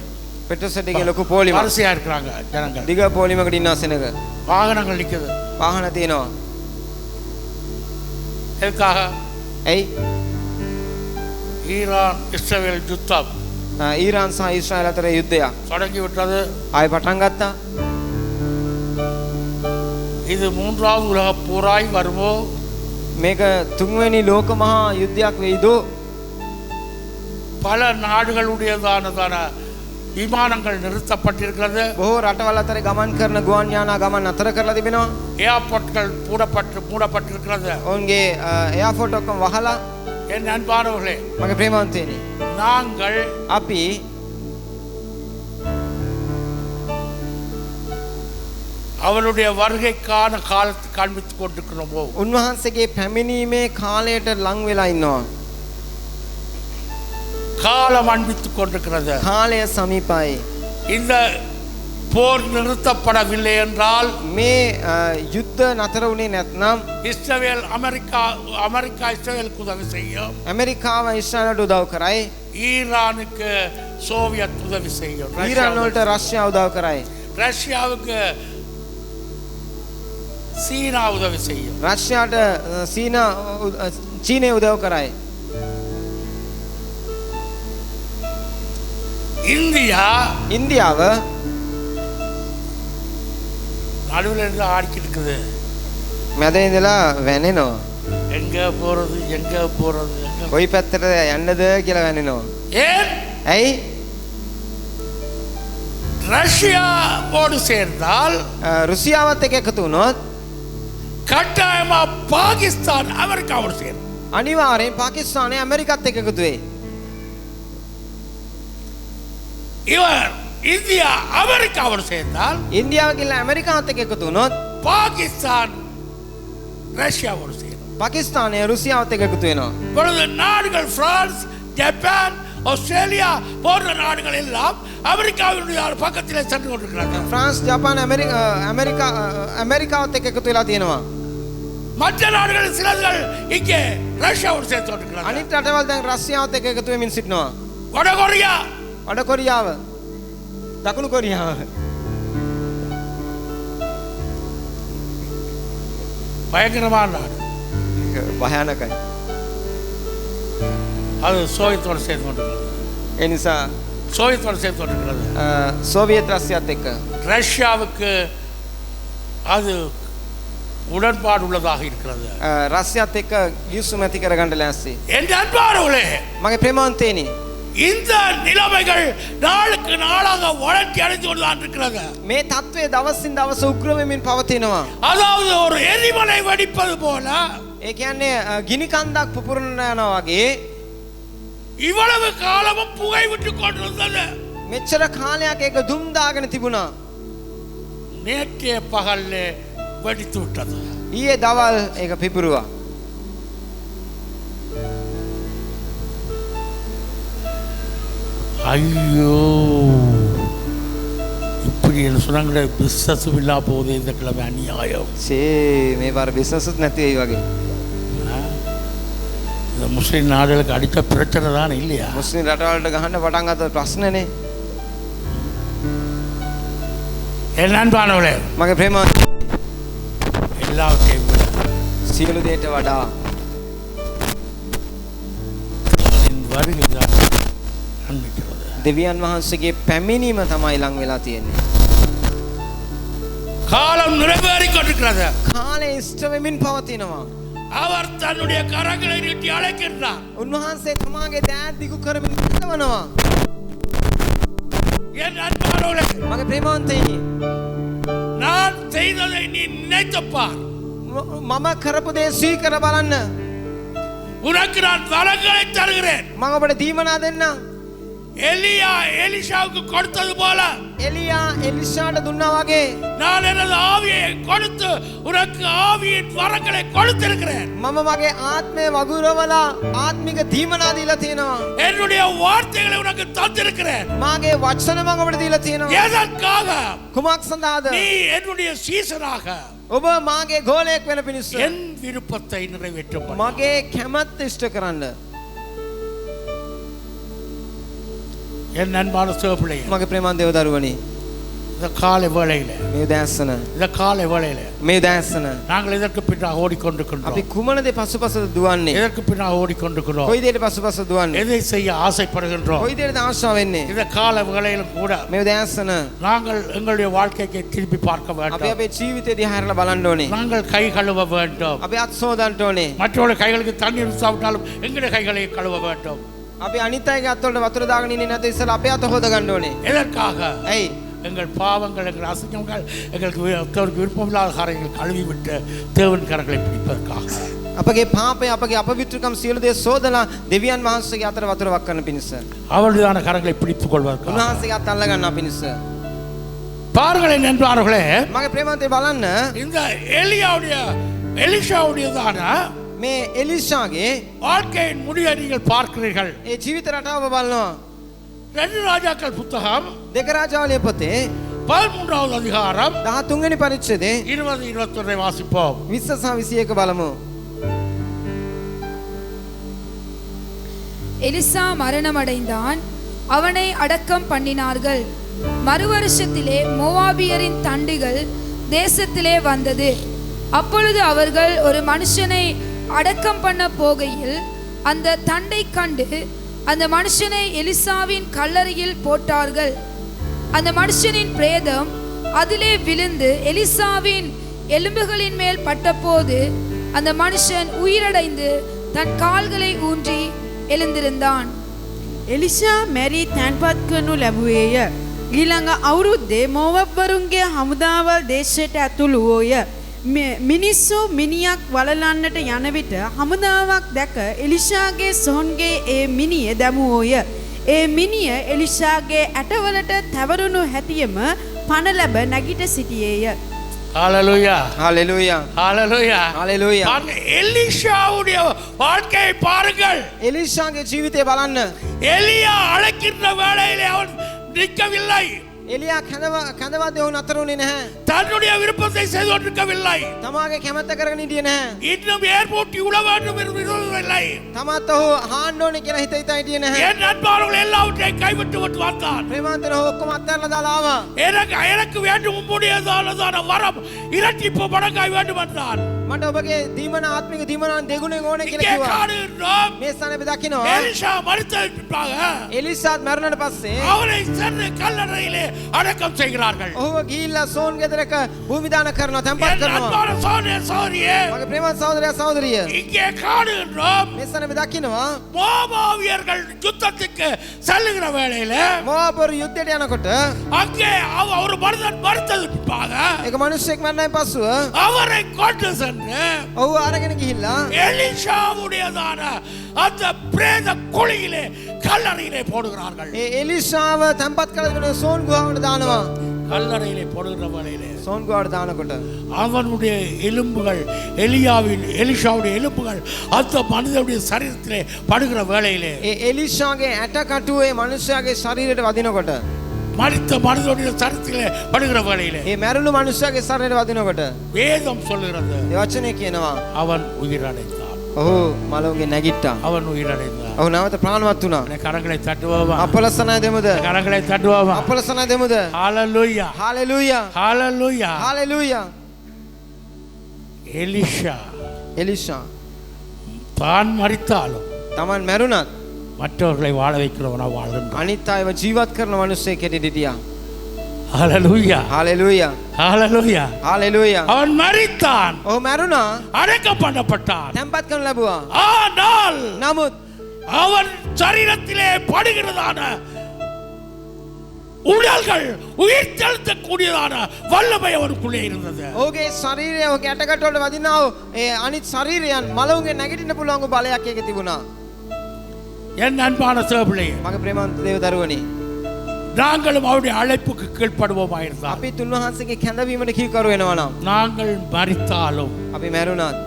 පෙට්‍රල් සෙට් එකේ ලොකු පොලිමක් வரிசையா இருக்கிறாங்க ஜனங்கள் දිග පොලිමකට ඉන්නවා සෙනඟ. வாகனங்கள் நிக்குது වාහන තියෙනවා. எதுக்காக ඇයි? ஈரான் இஸ்ரேல் யுத்தம் ඊරාන් සහ ඊශ්‍රායල් අතර යුද්ධයක් தொடங்கி விட்டது ආයෙ පටන් ගත්තා. இது மூன்றாவது உலக போராய் வருமோ මේක තුන්වෙනි ලෝක මහා යුද්ධයක් වෙයිද? பல நாடுகளுடையதானதான விமானங்கள் நிறுத்தப்பட்டிருக்கிறது බොහෝ රටවල් අතර ගමන් කරන ගුවන් යානා ගමන් අතර කරලා තිබෙනවා. ஏர்போர்ட்கள் மூடப்பட்டிருக்கிறது ඔවුන්ගේ එයාර්පෝට් ඔක්කොම වහලා. என் அன்பானவர்களே මගේ ප්‍රේමවන්තයනි நாங்கள் අපි அவருடைய வருகைக்கான காலத்தை காண்பித்துக் கொண்டிருக்கிறோமோ උන්වහන්සේගේ පැමිණීමේ කාලයට ලං වෙලා ඉන්නවා. காலம் அன்பித்துக் கொண்டிருக்கிறது කාලය සමීපයි. இந்த போர் நிறுத்தப்படவில்லை என்றால் මේ යුද්ධ නතර වුණේ නැත්නම් இஸ்ரேல் அமெரிக்கா இஸ்ரேலுக்கு உதவி செய்யும் ඇමරිකාව ඊශ්‍රායලට උදව් කරයි. ஈரானுக்கு சோவியத் உதவி செய்யும் ඊරාන් වලට රෂ්‍යාව උදව් කරයි. ரஷ்யாவுக்கு சீனா உதவி செய்யும் රෂ්‍යාවට චීනය උදව් කරයි. இந்தியா ඉන්දියාව நடுவில் இருந்து ஆடிக்கிட்டு இருக்குது මැද ඉඳලා වැනෙනවා. எங்கே போகிறது எங்கே போகிறது எங்கே කොයි පැත්තට යන්නද කියලා වැනෙනවා. ஏன் ඇයි? ரஷ்யாவோடு சேர்ந்தால் රුසියාවත් එක්ක එකතු වුණොත් கட்டாயமா பாகிஸ்தான் அமெரிக்காவோடு சேரும். අනිවාර්යෙන් පාකිස්තානය ඇමරිකත් එක්ක එකතු වෙයි. இவர் இந்தியா அமெரிக்காவோடு சேர்ந்தால் ඉන්දියාව කියලා ඇමරිකාවත් එක්ක එකතු වුණොත් பாகிஸ்தான் ரஷ்யாவோடு சேரும். පාකිස්තානය රුසියාවත් එක්ක එකතු වෙනවා. இப்பொழுது நாடுகள் பிரான்ஸ், ஜப்பான், ஆஸ்திரேலியா போன்ற நாடுகள் எல்லாம் அமெரிக்காவினுடைய பக்கத்திலே சென்று கொண்டிருக்கிறார்கள். ෆ්‍රාන්ස්, ජපාන, ඇමරිකාවත් එක්ක එකතු වෙලා තියෙනවා. மற்ற நாடுகள் சிலர்கள் இங்கே ரஷ்யாவோடு சேர்த்து கொண்டிருக்கிறார்கள். අනිත් රටවල් දැන් රෂ්‍යාවත් එක්ක එකතු වෙමින් සිටිනවා. வடகொரியா, වඩ කොරියාව, දකුණු කොරියාව. பயங்கரமான நாடு. භයානකයි. அது சோவியத்தோடு சேர்த்து கொண்டிருக்கிறது. ඒ නිසා சோவியத்தோடு சேர்த்து கொண்டிருக்கிறது. සෝවියට් රஷ்‍යාවත් එක්ක ரஷ்யாவுக்கு அது உடன்பாடு உள்ளதாக இருக்கிறது. රஷ்‍යාවත් එක්ක ගිවිසුම ඇති කරගන්න ලෑස්ති. என் அன்பானவர்களே, මගේ ප්‍රේමවන්තේනි, இந்த நிலைமைகள் நாளுக்கு நாளாக வளர்ச்சி அடைந்து கொண்டுதான் இருக்கிறது. මේ தત્ත්වය දවසින් දවස උග්‍ර වෙමින් පවතිනවා. அதாவது ஒரு எரிமலை வெடிப்பது போல ඒ කියන්නේ ගිනි කන්දක් පුපුරන යනවා වගේ இவ்வளவு காலமும் புகை விட்டு கொண்டிருந்தது. මෙච්චර කාලයක් ඒක දුම් දාගෙන තිබුණා. நேற்றைய பகல்ல வெடித்து விட்டது. ඊයේ දවල් ඒක පිපුරුවා. ஐயோ, இப்படி என்ன சொன்னாங்களே, பிஸ்னஸ் இல்லா போகுது இந்த கிழமை, அநியாயம். සේ මේ පාර බිස්නස්ුත් නැති වෙයි වගේ. இந்த முஸ்லீம் நாடுகளுக்கு அடித்த பிரச்சனை தான் இல்லையா? මුස්ලිම් රටවලට ගහන්න පටන් ගත්ත ප්‍රශ්නනේ. என் அன்பானவர்களே, මගේ ප්‍රේමවන්තේ, எல்லாவற்றையும் விட සියලු දේට වඩා என் வருகை தான் அன்பிக்கிறது. දෙවියන් වහන්සේගේ පැමිණීම තමයි ලං වෙලා තියෙන්නේ. காலம் நிறைவேறிக் கொண்டிருக்கிறது. කාලය ඉෂ්ට වෙමින් පවතිනවා. அவர் தன்னுடைய கரங்களை நீட்டி அழைக்கின்றார். උන්වහන්සේ තමාගේ දෑත් දිගු කරමින් කලවනවා. என் அன்பானவர்களே, මගේ ප්‍රේමවන්තයිනි, நான் செய்ததை நீ நினைத்துப் பார். මම කරපු දේ සීකර බලන්න. உனக்கு நான் வரங்களை தருகிறேன். මම ඔබට දීමනා දෙන්නම්. எலியா எலிஷாவுக்கு கொடுத்தது போல එලියා එලිෂාට දුන්නා වගේ நான் எனது ஆவியை கொடுத்து உனக்கு ஆவியின் வரங்களை கொடுத்திருக்கிறேன். මම මගේ ආත්මය වගුරවලා ආත්මික දීමනා දීලා තියෙනවා. என்னுடைய வார்த்தைகளை உனக்கு தந்திருக்கிறேன். මාගේ වචන මම ඔබට දීලා තියෙනවා. எதற்காக? කුමක් සඳහාද? நீ என்னுடைய சீசனாக ඔබ මාගේ ගෝලයක් වෙන පිණිස. என் விருப்பத்தை நிறைவேற்றும். මගේ කැමැත්ත ඉෂ්ට කරන්න. என் அன்பான சிவப்பிள்ளையே, මගේ ප්‍රේමන් දේව දරුවනි, இந்த காலை வேளையில මේ උදෑසන இந்த காலை வேளையில මේ උදෑසන நாங்கள் இதற்கு பின்னாக ஓடிக்கொண்டிருக்கின்றோம். අපි කුමන දේ පසුපසද දුවන්නේ? இதற்கு பின்னாக ஓடிக்கொண்டிருக்கிறோம். කොයි දේට පසුපස දුවන්නේ? எதை செய்ய ஆசைப்படுகின்றோம்? කොයි දේටද ආශාව වෙන්නේ? இந்த கால வேளையிலும் கூட මේ උදෑසන நாங்கள் எங்களுடைய வாழ்க்கைக்கு திருப்பி பார்க்க අපි வேண்டும். අපේ ජීවිතය දිහා හැරලා බලන්න ඕනේ. நாங்கள் கை கழுவ வேண்டும். අපි අත් සෝදන්න ඕනේ. மற்றவருடைய கைகளுக்கு தண்ணீர் ஊற்றாவிட்டாலும் எங்களுடைய கைகளை கழுவ வேண்டும். අපි අනිත් අයගේ අත්වලට වතුර දාගෙන ඉන්නේ නැත්නම් ඉස්සෙල්ලා අපේ අත හොද ගන්න ඕනේ. எதற்காக? ඇයි? எங்கள் பாவங்கள், எங்கள் அசிங்கங்கள், எங்களுக்கு தேவனுக்கு விருப்பமில்லாத காரியங்கள் கழுவி விட்டு தேவன் கரங்களை பிடிப்பதற்காக. අපගේ පාපය, අපගේ අපවිත්‍රකම් සියලු දේ සෝදලා දෙවියන් වහන්සේගේ අතර වතුර වක් කරන පිණිස. அவருடையான கரங்களை பிடித்துக் கொள்வதற்காக. උන්වහන්සේගේ අත අල්ල ගන්නා පිණිස. பாருங்களேன் நண்பர்களே, මගේ ප්‍රේමන්තේ බලන්න இந்த எலிஷாவுடையதான මේ එලිෂාගේ வாழ்க்கையின் முடிவை நீங்கள் பார்க்கிறீர்கள். ඒ ජීවිත රටාව බලනවා. 2 ராஜாக்கள் புத்தகம் දෙක රාජාවලිය පොතේ 13வது அதிகாரம் 13 වෙනි පරිච්ඡේදේ 20-21 வாசிப்போம். 20 සහ 21 බලමු. எலிசா மரணமடைந்தான், அவனை அடக்கம் பண்ணினார்கள். மறுவருஷத்திலே மோவாபியரின் தண்டுகள் தேசத்திலே வந்தது. அப்பொழுது அவர்கள் ஒரு மனுஷனை அடக்கம் பண்ண போகையில் அந்த தண்டை கண்டு அந்த மனுஷனை எலிசாவின் கல்லறையில் போட்டார்கள். அந்த மனுஷனின் பிரேதம் அதிலே விழுந்து எலிசாவின் எலும்புகளின் மேல் பட்டபோது அந்த மனுஷன் உயிரடைந்து தன் கால்களை ஊன்றி எழுந்திருந்தான். එලිෂා මැරී තැන්පත් කරනු ලැබුවේය. ඊළඟ අවුරුද්දේ මෝවබ්වරුන්ගේ හමුදාවල් දේශයට ඇතුළු වූය. මිනිස්සු මිනියක් වලලන්නට යන විට හමුදාවක් දැක එලිෂාගේ සොහොන්ගේ ඒ මිනිය දැමුවෝය. ඒ මිනිය එලිෂාගේ ඇටවලට තැවරුණු හැටියම පණ ලැබ නැගිට සිටියේය. ஹalleluya ஹalleluya ஹalleluya ஹalleluya எலிஷாவுடைய வாழ்க்கையை பாருங்கள். එලිෂාගේ ජීවිතය බලන්න. எலியா அழைக்கின்ற வேளையிலே அவன் நிற்கவில்லை. එලියා කැඳවද්දී ඔහු නතර වුණේ නැහැ. தன்னுடைய விருப்பத்தை செய்து கொண்டிருக்கவில்லை. තමාගේ කැමැත්ත කරගෙන හිටියේ නැහැ. இன்னும் ஏர்போர்ட் உள்ள வேண்டும் என்று விரும்பவில்லை. තමාත් ඔහු හාන්න ඕනේ කියලා හිත හිතා හිටියේ නැහැ. என் நண்பர்கள் எல்லாவற்றையும் கைவிட்டு விட்டு வந்தான். ප්‍රේමාන්තර ඔහු ඔක්කොම අත්හැරලා දාලා ආවා. எனக்கு வேண்டும் உம்முடையதான வரம் இரட்டிப்பு மடங்காய் வேண்டும் என்றான். මට ඔබගේ දීමන ආත්මික දීමනන් දෙගුණෙන් ඕනේ කියලා இங்கே කිව්වා. காணுகிறோம். මේ ස්ථානේ අපි දකිනවා. எலிஷா மரித்ததன் பின்பாக එලිසාත් මරුණාට පස්සේ அவனை சென்று கல்லறையிலே அடக்கம் செய்கிறார்கள். ඔහුව ගිහිල්ලා සෝන් ගෙදරක භූමි දාන කරනවා, තැන්පත් என் කරනවා. அன்பான சகோதரியே, මගේ ප්‍රේමවත් සහෝදරයා සහෝදරිය, இங்கே காணுகிறோம். මේ ස්ථානේ අපි දකිනවා. மோவாபியர்கள் யுத்தத்துக்கு செல்லுகிற வேளையில මොවාබරු යුද්ධයට යනකොට அங்கே ஒரு மனிதன் மரித்ததன் பின்பாக ඒක මිනිස්සෙක් මරණයෙන් පස්සුව அவரை கொண்டு சென்று ඔහු අරගෙන ගිහිල්ලා எலிஷாவுடையதான அந்த பிரேத குழியிலே கல்லறையிலே போடுகிறார்கள். ඒ එලිෂාව තැන්පත් කරගෙන සෝන් ගුහාවට දානවා. கல்லறையிலே போடுகிற வேளையிலே සෝන් ගුහාවට දානකොට அவனுடைய எலும்புகள் எலிஷாவுடைய எலும்புகள் அந்த மனிதனுடைய சரீரத்திலே படுகிற வேளையிலே ඒ එලිෂාගේ ඇට කටුවේ මිනිසයාගේ ශරීරයට වදිනකොට மரித்த மனிதனுடைய சரீரத்திலே படுகிற வேளையிலே ඒ මැරුණු මිනිසයාගේ ශරීරයට වදිනකොට வேதம் சொல்லுகிறது ඒ වචනේ කියනවා அவன் உயிரடைந்தான். ඔහු මලවුන්ගේ නැගිට්ටා. அவன் உயிரடைந்தான். ඔහු නැවත ප්‍රාණවත් වුණා. கரங்களை தட்டுவோமா? අපලසනා දෙමුද? கரங்களை தட்டுவோமா? අපලසනා දෙමුද? ஹalleluya හalleluya ஹalleluya. හalleluya. எலிஷா தான் மரித்தாலும் තමන් මැරුණත් மற்றவர்களை வாழ வைக்கிறவனா வாழ்கின்றான். අනිත් අයව ජීවත් කරන මිනිස්සෙක් හැටියට හිටියා. ஹalleluya හalleluya ஹalleluya. හalleluya. அவன் மரித்தான், ඔහු මැරුණා, அடக்கம் பண்ணப்பட்டான். තැන්පත් කරනු ලැබුවා. ஆனால் නමුත් அவன் சரீரத்திலே படுகிறதான உடல்கள் உயிர் செலுத்தக்கூடியதான வல்லமை அவனுக்குள்ளே இருந்தது. ඔහුගේ ශරීරය ඔහුගේ ඇටකටවලට වදිනා වූ ඒ අනිත් ශරීරයන් මලවුන්ගේ නැගිටින්න පුළුවන් වූ බලයක් ඒකේ තිබුණා. என் அன்பான சேவபிள்ளையே, මගේ ප්‍රේමවන්ත දේව දරුවනි, நாங்களும் அவருடைய அழைப்புக்கு கீழ்ப்படுவோமாயிருந்தால், අපි තුන්වහන්සේගේ කැඳවීමට කීකරු වෙනවා නම්, நாங்கள் மரித்தாலும் අපි මැරුණත්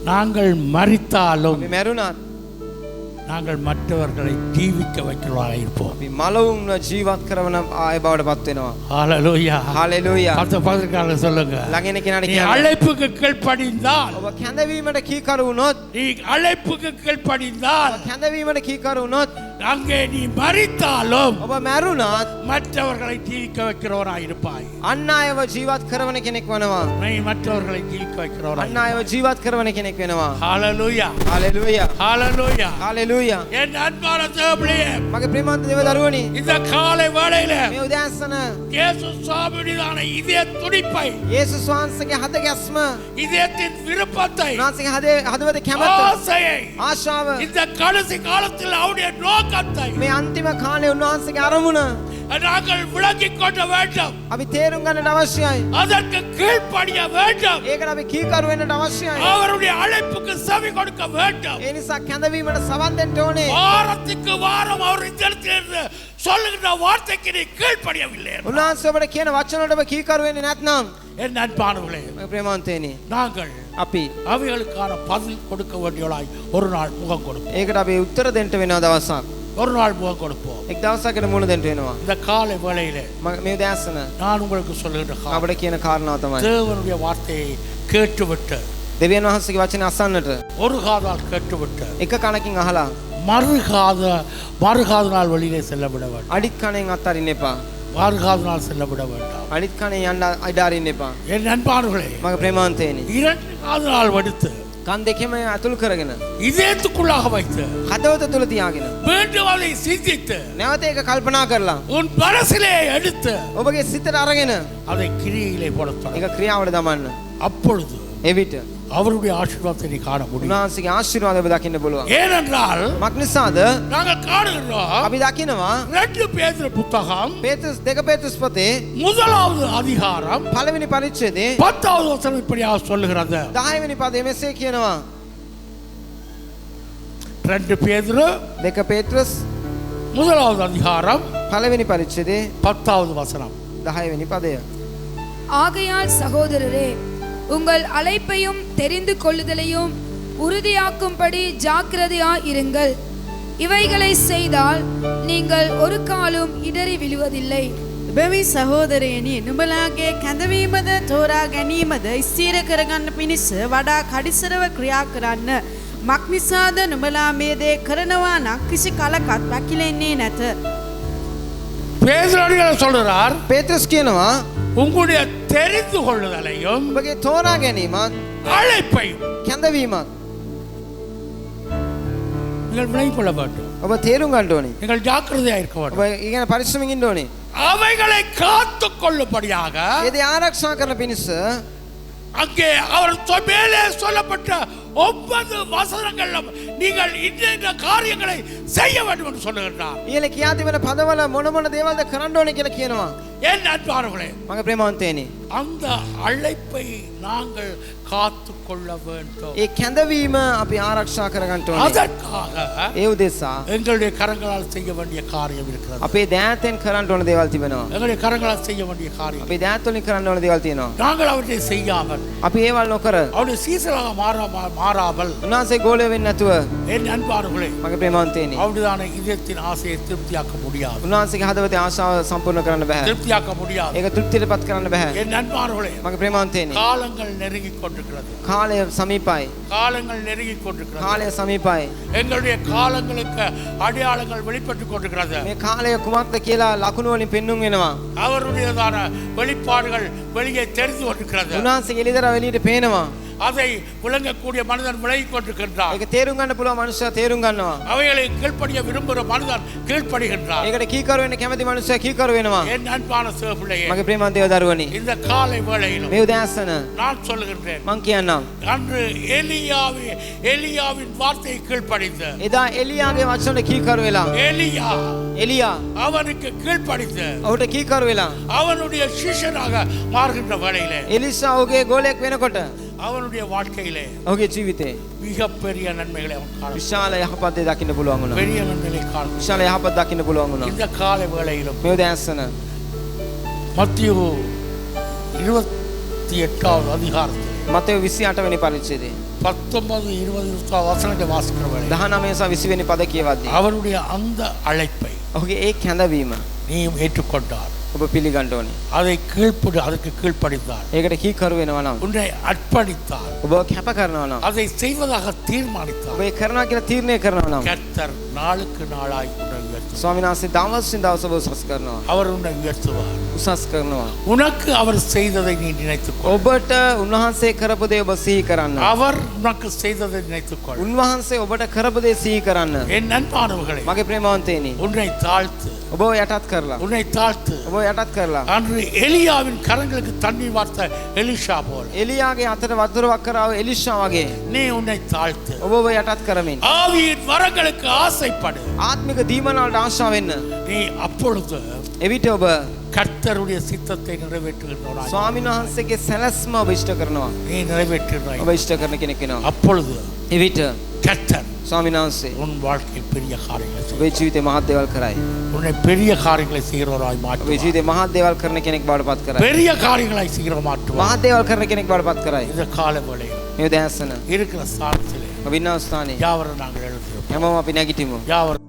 நாங்கள் மரித்தாலும் අපි මැරුණත් நாங்கள் மற்றவர்களை ஜீவிக்க வைக்கிறவர்களாக இருப்போம். අපි මලවුන්ව ජීවත් කරන ආය බවට පත් වෙනවා. ஹalleluya හalleluya. அந்த பத்திரிக்கையாளர் சொல்லுங்க, ළඟින කෙනාට நீ කියන්න, அழைப்புக்கு கீழ்ப்படிந்தால், ඔබ කැඳවීමට කීකරු වුණොත්, நீ அழைப்புக்கு கீழ்ப்படிந்தால், කැඳවීමට කීකරු වුණොත්, அங்கே நீ மரித்தாலும் ඔබ මැරුණත් மற்றவர்களை ஜீவிக்க வைக்கிறவராக இருப்பாய். අන් අයව ජීවත් කරවන කෙනෙක් වෙනවා. நீ மற்றவர்களை ஜீவிக்க வைக்கிறவராக අන් අයව ජීවත් කරවන කෙනෙක් වෙනවා. ஹalleluya හalleluya ஹalleluya. හalleluya. என் அன்பான சேவபிள்ளையே, මගේ ප්‍රේමවන්ත දේව දරුවනි, இந்த காலை வேளையில මේ උදෑසන இயேசு சாமியுடையதான இதய துடிப்பை, යේසුස් වහන්සේගේ හද ගැස්ම, இதயத்தின் விருப்பத்தை, උන්වහන්සේගේ හදවතේ කැමැත්ත, ஆசையை, ආශාව, இந்த கடைசி காலத்தில் அவருடைய நோக்கத்தை මේ අන්තිම කාලේ උන්වහන්සේගේ අරමුණ நாங்கள் விளங்கிக் கொள்ள வேண்டும். අපි තේරුම් ගන්නට අවශ්‍යයි. அதற்கு கீழ்ப்படிய வேண்டும். ඒකට අපි කීකරු වෙන්නට අවශ්‍යයි. அவருடைய அழைப்புக்கு செவி கொடுக்க வேண்டும். ඒ නිසා කැඳවීමට සවන් දෙන්න ඕනේ. வாரத்துக்கு வாரம் அவர் இடத்திலிருந்து சொல்லுகிற வார்த்தைக்கு நீ கீழ்ப்படியவில்லை. උන්වහන්සේ ඔබට කියන වචනවලට ඔබ කීකරු වෙන්නේ නැත්නම්, என் அன்பானவர்களே, මගේ ප්‍රේමවන්තයනි, நாங்கள் අපි அவைகளுக்கான பதில் கொடுக்க வேண்டியவளாய் ஒரு நாள் முகம் கொடுப்போம். ඒකට අපි උත්තර දෙන්න වෙනවා දවසක්. ஒரு நாள் முகம் கொடுப்போம். එක් දවසකට මුණ දෙන්න වෙනවා. இந்த காலை வேளையிலே මේ උදෑසන நான் உங்களுக்கு சொல்லுகிற காலம், අපිට කියන කාරණාව තමයි தேவனுடைய வார்த்தையை கேட்டுவிட்டு, දෙවියන් වහන්සේගේ වචන අසන්නට ஒரு காதால் கேட்டுவிட்டு එක කනකින් අහලා மறுகாதனால் வெளியிலே செல்ல விட வேண்டாம். අඩිත් කණෙන් අත්හරින්න එපා. மறுகாதனால் செல்ல விட வேண்டாம். අඩිත් කණෙන් යන්න ඉඩ අරින්න එපා. என் அன்பானவர்களே, මගේ ප්‍රේමවන්තයනි, இரண்டு காதனால் வடித்து කන් දෙකම අතුල් කරගෙන இதயத்துக்குள்ளாக வைத்து හදවත තුල තියාගෙන மீண்டும் அதை சிந்தித்து නැවත ඒක කල්පනා කරලා உன் மனசிலே எடுத்து ඔබගේ සිතට අරගෙන அதை கிரியையிலே போடத்தான். ඒක ක්‍රියාවට දමන්න. அப்பொழுது එවිට அவருடைய ஆசீர்வாதத்தை நீ காண முடியும். උන්වහන්සේගේ ආශිර්වාද ඔබ දකින්න පුළුවන්. ஏனென்றால் මක් නිසාද? நாங்கள் காணுகிறோம் අපි දකිනවා 2 பேதுரு புத்தகம் පේතුස් දෙක පේතුස් පොතේ முதலாவது அதிகாரம் පළවෙනි පරිච්ඡේදයේ 10வது வசனம் இப்படியாக சொல்லுகிறது. 10 වෙනි පදයේ මෙසේ කියනවා. 2 பேதுரு දෙක පේතුස් முதலாவது அதிகாரம் පළවෙනி පරිච්ඡේදයේ 10வது வசனம். 10 වෙනි පදය. ஆகையால் சகோதரரே, உங்கள் அழைப்பையும் தெரிந்து கொள்ளுதலையும் உறுதியாக்கும்படி ஜாக்கிரதையாயிருங்கள். இவைகளை செய்தால் நீங்கள் ஒரு காலும் இடறி விழுவதில்லை. බැවි සහෝදරයනි, නුඹලාගේ කැඳවීමද තෝරා ගැනීමද ස්ථීර කරගන්න පිණිස වඩා කඩිසරව ක්‍රියා කරන්න. මක් නිසාද නුඹලා මේ දේ කරනවා නම් කිසි කලකත් වැකිලෙන්නේ නැත. பேதுரு சொல்றார், පේතුස් කියනවා உங்களுடைய தெரிந்து கொள்ளுதலையும் ඔබගේ තෝරා ගැනීමත් அழைப்பையும் කැඳවීමත් நீங்கள் விளங்கிக் கொள்ள வேண்டும். ඔබ තේරුම් ගන්න ඕනේ. நீங்கள் ஜாக்கிரதையாக இருக்க வேண்டும். ඔබ ඊගෙන පරිස්සමින් ඉන්න ඕනේ. அவைகளை காத்துக் கொள்ளும்படியாக ඒ දේ ආරක්ෂා කරන පිණිස அங்கே அவர் மேலே சொல்லப்பட்ட 9 வசனங்களிலும் நீங்கள் இந்த காரியங்களை செய்ய வேண்டும் என்று சொல்லுகின்றார். ඊළ කියා තිබෙන පදවල මොන මොන දේවල්ද කරන්න ඕනේ කියලා කියනවා. என் அன்பானவர்களே, මගේ ප්‍රේමවන්තයනි, அந்த அழைப்பை நாங்கள் காத்துக் கொள்ள வேண்டும். ඒ කැඳවීම අපි ආරක්ෂා කරගන්න ඕනේ. அதற்காக ඒ උදෙසා எங்களுடைய கரங்களால் செய்ய வேண்டிய காரியம் இருக்கிறது. අපේ දෑතෙන් කරන්න ඕන දේවල් තිබෙනවා. எங்களுடைய கரங்களால் செய்ய வேண்டிய காரியம் අපේ දෑත් වලින් කරන්න ඕන දේවල් තියෙනවා. நாங்கள் அவற்றை செய்யாமல் අපි ඒවල් නොකර அவருடைய சீசலாக மாறாமல் උන්වහන්සේ ගෝලය වෙන්නේ නැතුව என் அன்பானவர்களே, මගේ ප්‍රේමවන්තයනි, அவருதான இதயத்தின் ஆசையை திருப்தியாக்க முடியாது. උන්වහන්සේගේ හදවතේ ආශාව සම්පූර්ණ කරන්න බෑ. திருப்தியாக்க முடியாது. ඒක තෘප්තියටපත් කරන්න බෑ. என் அன்பானவர்களே, මගේ ප්‍රේමවන්තයනි, காலங்கள் நெருங்கிக் கொண்டிருக்கிறது. කාලය සමීපයි. காலங்கள் நெருங்கிக் கொண்டிருக்கிறது. කාලය සමීපයි. எங்களுடைய காலங்களுக்கு அடையாளங்கள் வெளிப்பட்டுக் கொண்டிருக்கிறது. මේ කාලය කුමක්ද කියලා ලකුණු වලින් පෙන්눔 වෙනවා. அவருடையதான வெளிப்பாடுகள் வெளியே தெரிந்து கொண்டிருக்கிறது. උන්වහන්සේගේ එළිදර එළියට පේනවා. அதை விளங்கக்கூடிய மனிதன் விலகிக் கொண்டிருக்கின்றார். ඒක තේරුම් ගන්න පුළුවන් මනුස්සයා තේරුම් ගන්නවා. அவைகளை கீழ்ப்படிய விரும்புகிற மனிதன் கீழ்ப்படுகின்றார். ඒකට කීකරු වෙන්න කැමති මනුස්සයා කීකරු වෙනවා. என் அன்பான சிவப்பிள்ளையே, මගේ ප්‍රේමවන්ත දේව දරුවනි, இந்த காலை வேளையிலும் මේ උදෑසන நான் சொல்லுகின்றேன், මං කියන්නම්, அன்று எலியாவின் வார்த்தையை கீழ்ப்படிந்து එදා එලියාගේ වචනට කීකරු වෙලා එලියා அவனுக்கு கீழ்ப்படிந்து ඔහුට කීකරු වෙලා அவனுடைய சிஷ்யனாக மாறுகின்ற வேளையிலே එලිසා ඔහුගේ ගෝලයක් වෙනකොට அவனுடைய வாழ்க்கையிலே ඔහුගේ ජීවිතේ மிகப்பெரிய நன்மைகளை அவன் காண විශාල යහපත් දේ දකින්න පුළුවන් වුණා. பெரிய நன்மைகளை காண විශාල යහපත් දකින්න පුළුවන් වුණා. இந்த காலை வேளையிலும் මේ උදෑසන மத்திய 28வது அதிகாரத்தில் මතෙව් 28 වෙනි පරිච්ඡේදයේ 19, 20 வசனங்களை வாசிக்கிற வேளையில் 19 සහ 20 වෙනි පද කියවද්දී அவருடைய அந்த அழைப்பை ඔහුගේ ඒ කැඳවීම நீ ஏற்றுக்கொண்டார். ඔබ පිළිගන්න ඕනේ. அதற்கு கீழ்ப்படித்தார். ඒකට කීකරු වෙනවා නම්, உன்னை அர்ப்பணித்தார். ඔබ කැප කරනවා නම්, அதை செய்வதாக தீர்மானித்தார். ඔබ ඒ කරනවා කියලා තීරණය කරනවා නම්, கர்த்தர் நாளுக்கு நாளாய் உன்னை உயர்த்துவார். ස්වාමීන් වහන්සේ දවසින් දවස ඔබ උසස් කරනවා. அவர் உன்னை உயர்த்துவார். උසස් කරනවා. உனக்கு அவர் செய்ததை நீ நினைத்துக்கொள். ඔබට උන්වහන්සේ කරපු දේ ඔබ සිහි කරන්න. அவர் உனக்கு செய்ததை நினைத்துக்கொள். උන්වහන්සේ ඔබට කරපු දේ සිහි කරන්න. என் அன்பானவர்களே, මගේ ප්‍රේමවන්තයනි, உன்னை தாழ்த்து, ඔබ යටත් කරලා, உன்னை தாழ்த்து. ඔබ යටත් කරලා, அன்று எலியாவின் கரங்களுக்கு தண்ணீர் வார்த்த எலிஷா போல் එලියාගේ අතට වතුරක් කරාව එලිෂා වගේ நீ உன்னை தாழ்த்து. ඔබ යටත් කරමින් ஆவியின் வரங்களுக்கு ஆசைப்படு. ආත්මික දීමනාවලට ආශා වෙන්න. நீ அப்பொழுது එවිට ඔබ கர்த்தருடைய சித்தத்தை நிறைவேற்றுகின்றவனாய் ස්වාමීන් වහන්සේගේ සැලැස්ම ඔබ ඉෂ්ට කරනවා. நீ நிறைவேற்றுகிறாய். ඔබ ඉෂ්ට කරන කෙනෙක් වෙනවා. அப்பொழுது එවිට கர்த்தர் ස්වාමීන් වහන්සේ உன் வாழ்க்கையில் பெரிய காரியங்களை செய்வார். ඔබේ ජීවිතේ මහත් දේවල් කරයි. உன்னை பெரிய காரியங்களை செய்கிறவராய் ඔබේ மாற்றுவார். ජීවිතේ මහත් දේවල් කරන කෙනෙක් බවට පත් කරයි. பெரிய காரியங்களை செய்கிற மாற்றுவார். මහත් දේවල් කරන කෙනෙක් බවට පත් කරයි. இந்த கால வேளையில் මේ උදෑසන இருக்கிற ஸ்தானத்திலே ඔබ ඉන්න ස්ථානයේ யாவரும் நாங்கள் எழுதுகிறோம். හැමෝම අපි නැගිටිමු. யாவரும்